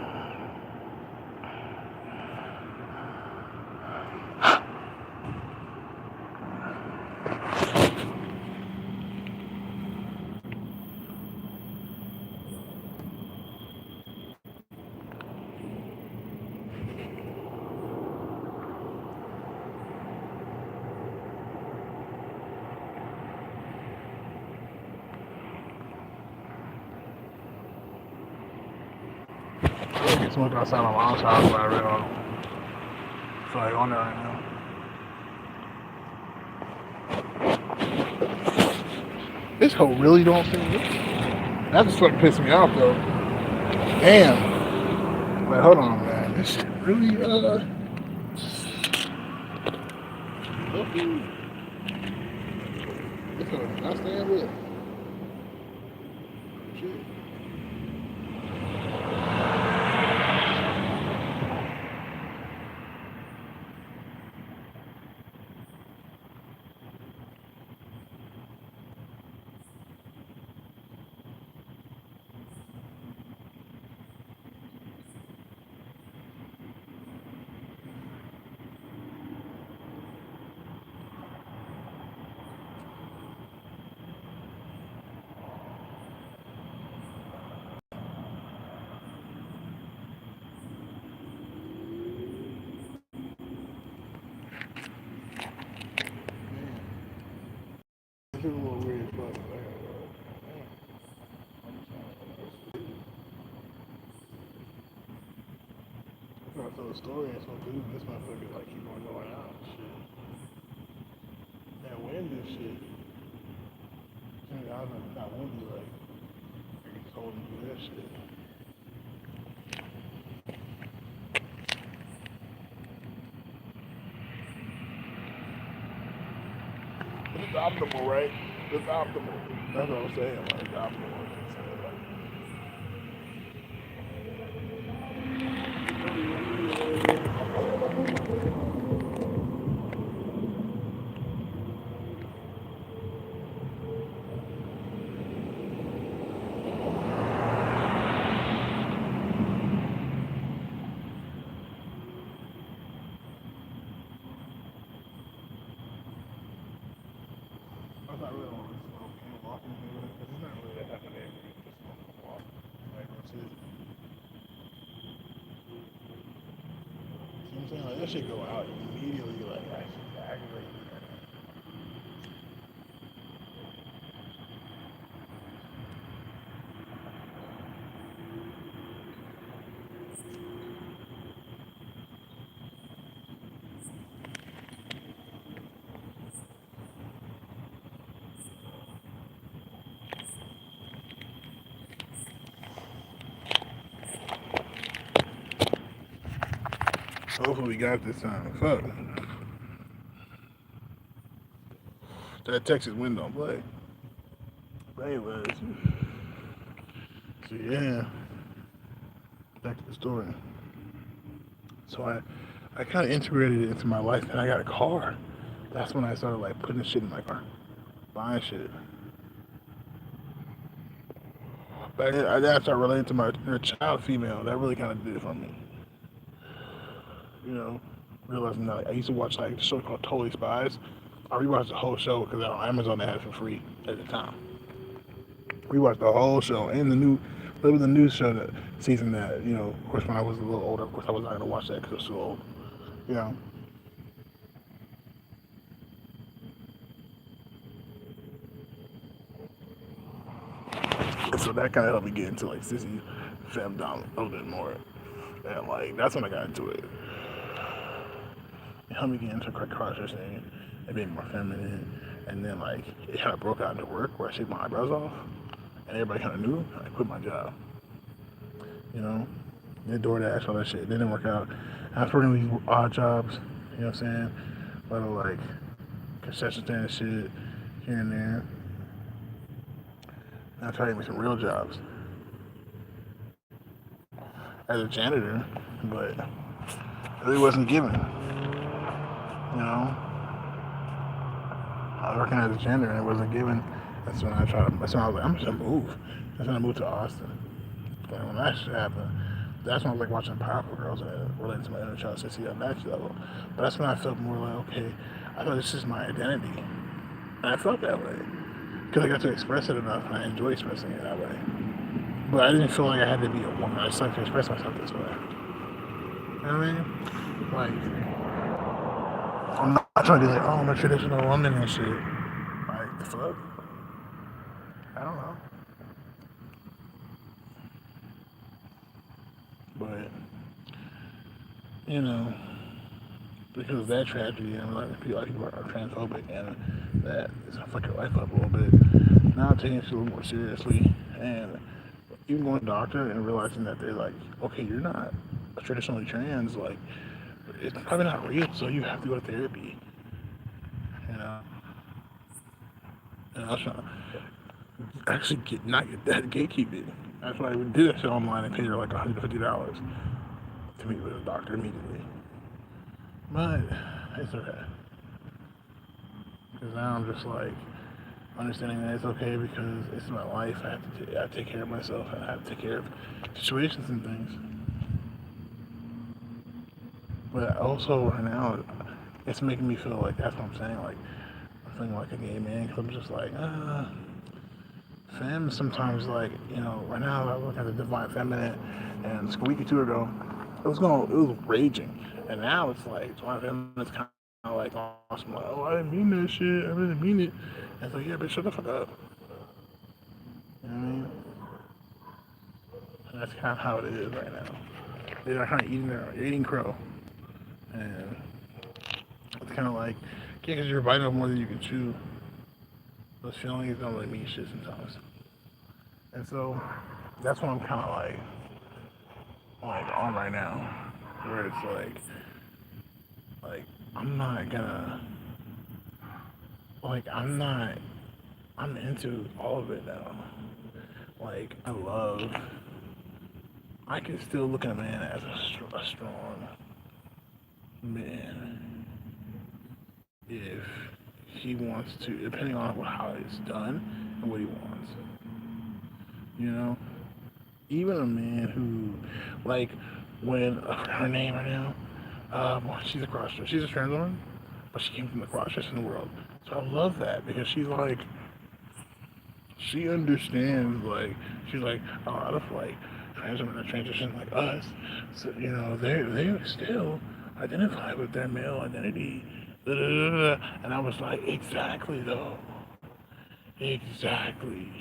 Get smoke outside my mom's house where I read on. So like on there right now. This hoe really don't fit me. That's what's fucking pissing me off though. Damn. Wait, hold on, man. This shit really, okay. This one, I stand with. Shit. This is a little weird as fuck. I tell the story and so dude, this motherfucker like keep on going out and shit. That wind and shit. I was like, that wind be like, it's holding through that shit. It's optimal, right? It's optimal. That's what I'm saying. Like, it's optimal. I'm not really on this smoke and walking here because it's not really that happening. Just smoke and walk. Like, that's it. See what I'm saying? Like, that shit go out immediately. Like, that shit aggravating. Hopefully we got this time. Fuck. That Texas wind don't play. But anyways. So yeah. Back to the story. So I kind of integrated it into my life and I got a car. That's when I started like putting shit in my car. Buying shit. But I started relating to my inner child female. That really kind of did it for me. You know, realizing that like, I used to watch like a show called Totally Spies. I rewatched the whole show because on Amazon they had it for free at the time. Rewatched the whole show and the new show that season that of course when I was a little older, of course I was not gonna watch that because it was too old. You know. And so that kind of helped me get into like Sissy Femdom a little bit more, and like that's when I got into it. It helped me get into cross dressing and being more feminine. And then like it kind of broke out into work where I shaved my eyebrows off, and everybody kind of knew. I quit my job. You know, did DoorDash, all that shit. It didn't work out. I was working these odd jobs. You know what I'm saying? Little like concession stand shit here and there. And I tried to get me some real jobs as a janitor, but it really wasn't given. You know, I was working as a janitor and it wasn't given. That's when I was like, I'm just gonna move. That's when I moved to Austin. But when that shit happened, that's when I was like watching Powerful Girls and it related to my inner child sissy at that level. But that's when I felt more like, okay, I thought this is my identity. And I felt that way. Because I got to express it enough and I enjoy expressing it that way. But I didn't feel like I had to be a woman. I just like to express myself this way. You know what I mean? Like, I'm not trying to be like, oh, I'm a traditional woman and shit. Like, the fuck? I don't know. But, because of that tragedy, and a lot of people are transphobic, and that is gonna fuck your life up a little bit. Now I'm taking it a little more seriously, and even going to the doctor and realizing that they're like, okay, you're not traditionally trans, like it's probably not real, so you have to go to therapy. You know, and I was trying to actually not get that gatekeeping. That's why I did that shit online and paid her like $150 to meet with a doctor immediately. But it's okay. Because now I'm just like understanding that it's okay because it's my life. I have to take care of myself and I have to take care of situations and things. But also right now, it's making me feel like that's what I'm saying. Like I'm feeling like a gay man because I'm just like, femme sometimes like right now I look at the divine feminine, and a week or two ago it was raging, and now it's like divine feminine is kind of like awesome, like, oh, I didn't mean that shit, I really mean it. And it's like, yeah, bitch, shut the fuck up. You know what I mean? And that's kind of how it is right now. They're kind of eating crow, and it's kind of like, yeah, because you're biting off more than you can chew. Those feelings don't really mean shit sometimes. And so that's what I'm kind of like on right now, where it's like I'm not gonna like I'm into all of it now. Like I can still look at a man as a strong man if he wants to, depending on how it's done and what he wants. You know, even a man who, like, when her name right now, she's a cross dresser. She's a trans woman, but she came from the cross dressing world. So I love that because she's like, she understands, like, she's like, a lot of like trans women that transition like us, so they still identify with their male identity. Da, da, da, da. And I was like, exactly though, exactly.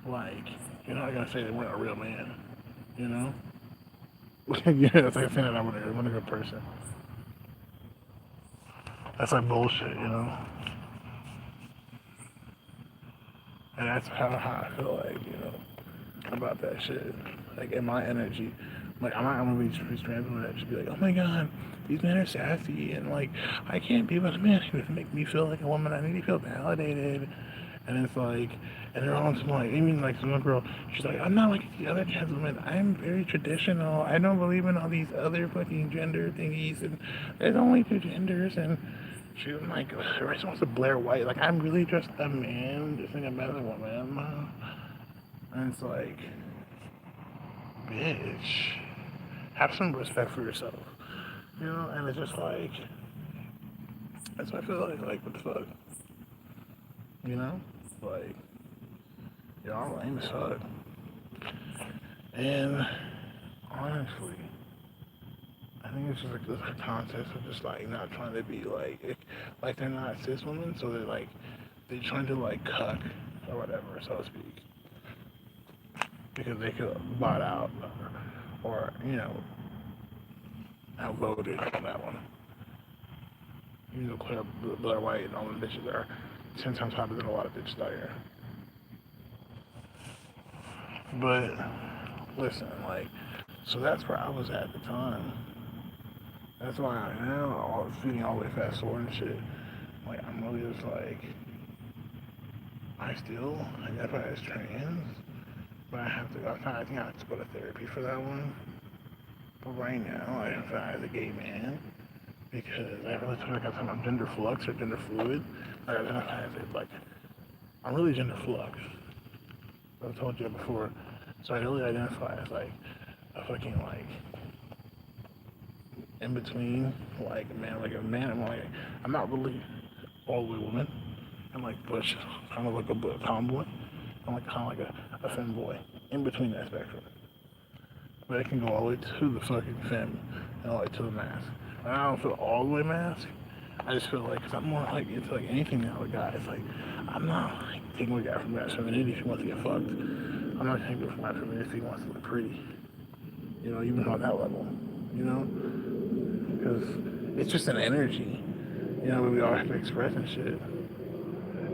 Like, you're not gonna say they weren't a real man, you know? Yeah, it's like saying that I'm a good person. That's like bullshit, you know? And that's how I feel like, about that shit. Like, in my energy, like, I'm not gonna be trans women that should be like, oh my god, these men are sassy, and like, I can't be with a man who would make me feel like a woman. I need to feel validated. And it's like, and they're all like, even like some girl, she's like, I'm not like the other trans women. I'm very traditional. I don't believe in all these other fucking gender thingies, and there's only two genders. And she was like, everybody wants to Blair White. Like, I'm really just a man, just like a better woman. And it's like, bitch, have some respect for yourself, And it's just like, that's what I feel like, what the fuck, you know? Like, y'all lame as fuck. And honestly, I think it's just like this concept of just like not trying to be like they're not cis women, so they're trying to like cuck or whatever, so to speak, because they could bot out or outvoted on that one. Blair White and all the bitches are 10 times hotter than a lot of bitches out here. But listen, like, so that's where I was at the time. That's why I now feeding all the way fast forward and shit. Like, I'm really just like, I still identify as trans, but I think I have to go to therapy for that one. But right now, I identify as a gay man because I really feel like I'm gender flux or gender fluid. Like, I identify as it, like, I'm really gender flux. I've told you before. So I really identify as like a fucking like in between, like a man. I'm not really all the way woman. I'm like Bush, kind of like a tomboy. I'm like kind of like a femboy in between that spectrum. But it can go all the way to the fucking femme and all the way to the mask. And I don't feel all the way mask. I just feel like, cause I'm more like into like anything now with guys. Like, I'm not like taking a guy from that femininity if he wants to get fucked. I'm not taking it from my femininity if he wants to look pretty. Even on that level. Because it's just an energy. We all have to express and shit.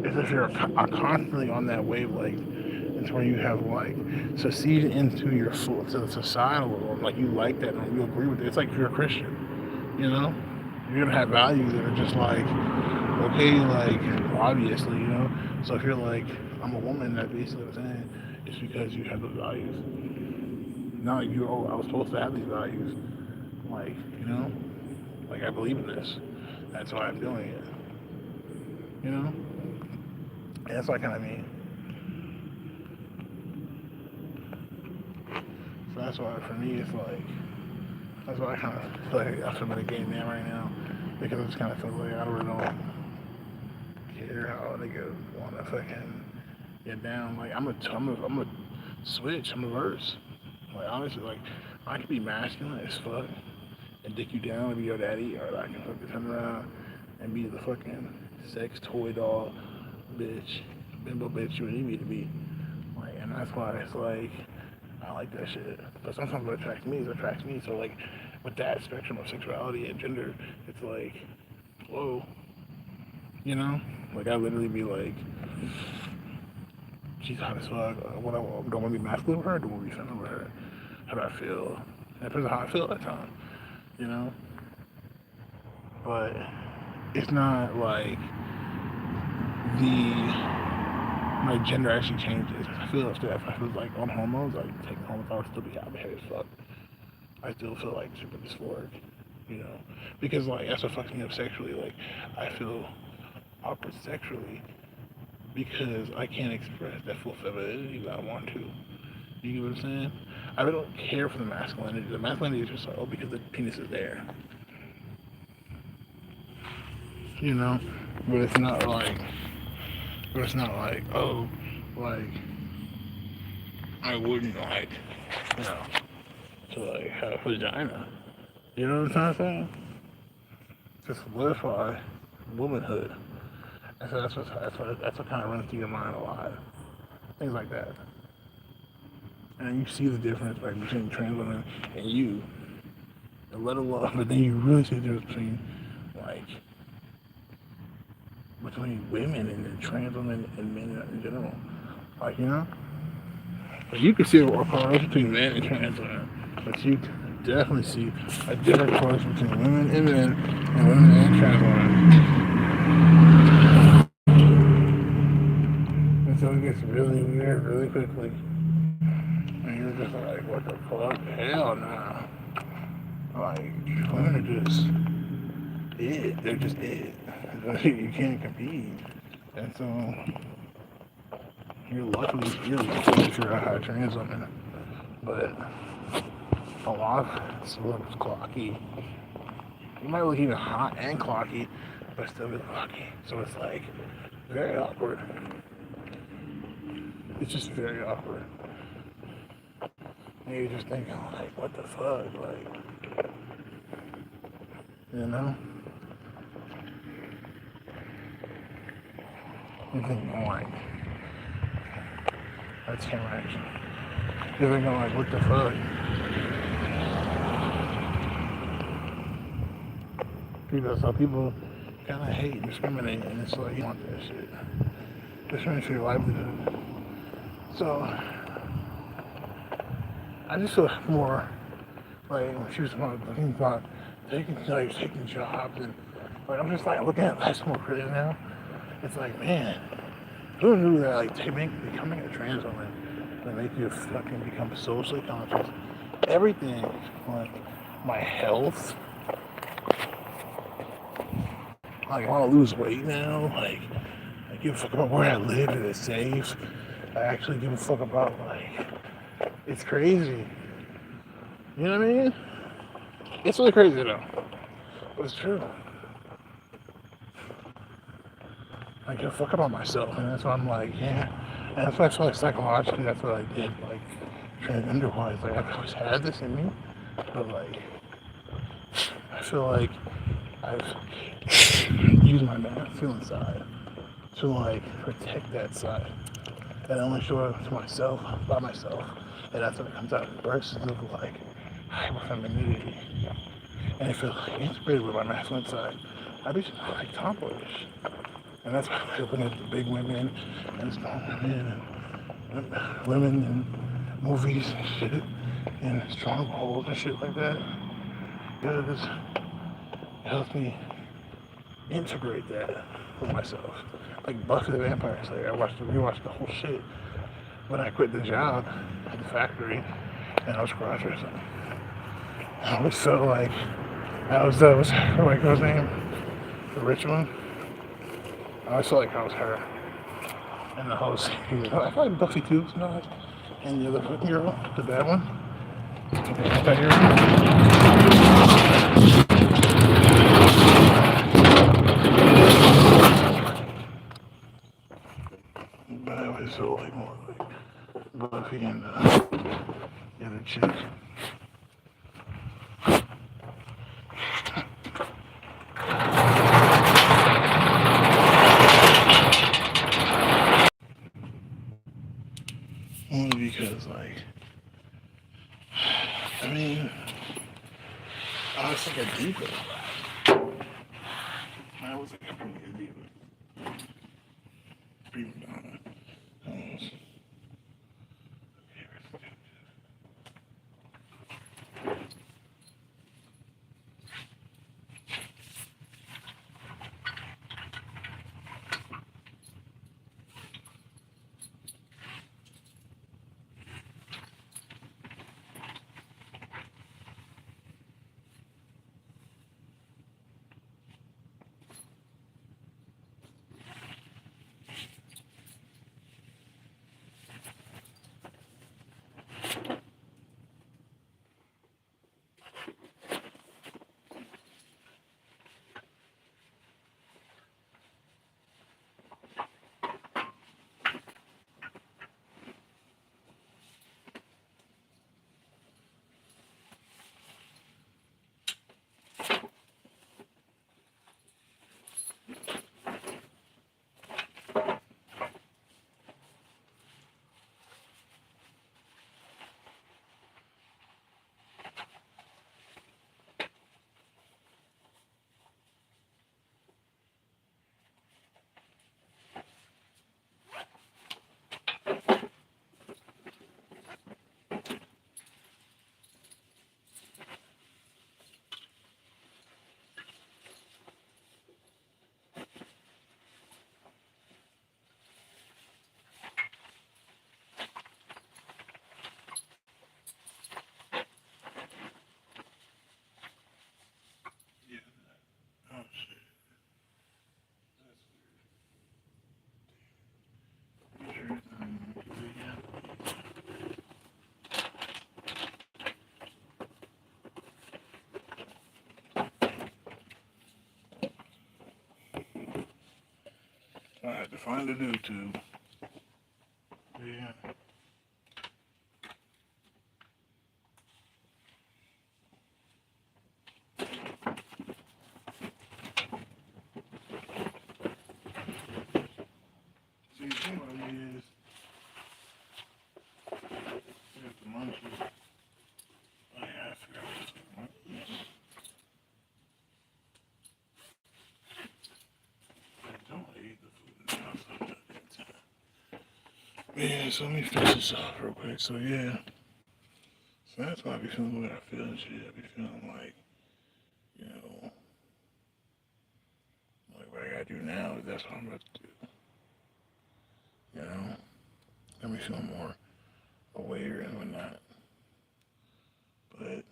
It's if you're constantly on that wavelength, It's where you have like succeed into your full to the societal norm. Like you like that norm, you agree with it. It's like you're a Christian, you know. You're gonna have values that are just like okay, like obviously, you know. So if you're like I'm a woman, that basically what I'm saying it's because you have those values. Not like you oh I was supposed to have these values. Like you know, like I believe in this. That's why I'm doing it. You know, and that's what I kind of mean. So that's why for me it's like that's why I kind of feel like I'm in a game man right now because I just kind of feel like I really don't care how niggas want to fucking get down. Like I'm a switch. I'm a verse. Like honestly, like I can be masculine as fuck and dick you down and be your daddy, or I can fucking turn around and be the fucking sex toy doll bitch, bimbo bitch you need me to be. Like, and that's why it's like I like that shit. But sometimes what attracts me is attracts me. So like with that spectrum of sexuality and gender, it's like, whoa, you know? Like I literally be like, she's hot as fuck. What I want, do I want to be masculine with her? Or do I want to be feminine with her? How do I feel? That depends on how I feel at that time, you know? But it's not like the my gender actually changes. I feel if I was like on hormones, like taking hormones, I would still be happy as fuck. I still feel like super dysphoric, you know, because like that's what fucks me up sexually. Like I feel awkward sexually because I can't express that full femininity that I want to. You get what I'm saying? I really don't care for the masculinity. The masculinity is just like, oh, because the penis is there, you know. But it's not like, oh, like I wouldn't like, you know, to like have a vagina. You know what I'm trying to say? To solidify womanhood. And so that's what kind of runs through your mind a lot. Things like that. And you see the difference like between trans women and you, and let alone, but then you really see the difference like between women and then trans women and men in general. Like you know, like you can see a correlation between men and trans women, but you can definitely see a different correlation between women and men and women and trans women. And so it gets really weird really quickly. And you're just like, what the fuck? Hell nah. Like, women are just it. They're just it. You can't compete. And so you're lucky if you're a high trans woman. But a lot of celebs clocky. You might look even hot and clocky, but still be clocky. So it's like very awkward. It's just very awkward. And you're just thinking like, what the fuck? Like, you know? You're thinking like, that's him action. You're thinking like, what the fuck? People kind of hate and discriminate, and it's like, you want that shit. Discriminate for your livelihood. So, I just feel more like when she was thinking about taking jobs, and like I'm just like looking at life more critically now. It's like, man, who knew that like becoming a trans woman would make you fucking become socially conscious? Everything, like my health, like I want to lose weight now. Like I give a fuck about where I live and it's safe. I actually give a fuck about like it's crazy. You know what I mean? It's really crazy though, but it's true. I give a fuck about myself, and that's why I'm like, yeah. And that's why I feel like psychologically, that's what I did, like transgender wise. Like I've always had this in me, but like I feel like I've used my masculine side to like protect that side, and only show it to myself by myself, and that's when it comes out versus of like hyper femininity, and it feels like integrated with my masculine side. I'd be like tomboyish. And that's why I looking at the big women and small women women and movies and shit and strongholds and shit like that. Because it helps me integrate that for myself. Like Buffy the Vampire Slayer, rewatched the whole shit when I quit the job at the factory and I was cross dressing. I always felt like what's her white girl's name? The rich one? I always felt like I was her. And the whole series. I feel like Buffy too, sometimes. And the other fucking girl, the bad one. That but I always felt like more like Buffy and the other chick. Only because, like, I mean, I was like a diva. I was like a pretty good diva. Prima donna. Almost. Oh shit. I had to find a YouTube. Yeah. See, the thing about me is, I got the munchies. Oh yeah, I forgot what I don't eat the food in the house all the time. Yeah, so let me finish this off real quick. So yeah, so that's why I be feeling the way I feel and shit. I be feeling like, you know, like what I gotta do now is that's what I'm about to do. You know, let me feel more aware and whatnot. But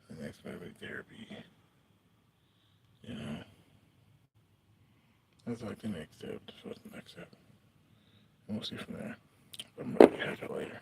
the next better be therapy. You know, that's like the next step. That's what's the next step. And we'll see from there. But I'm gonna catch you later.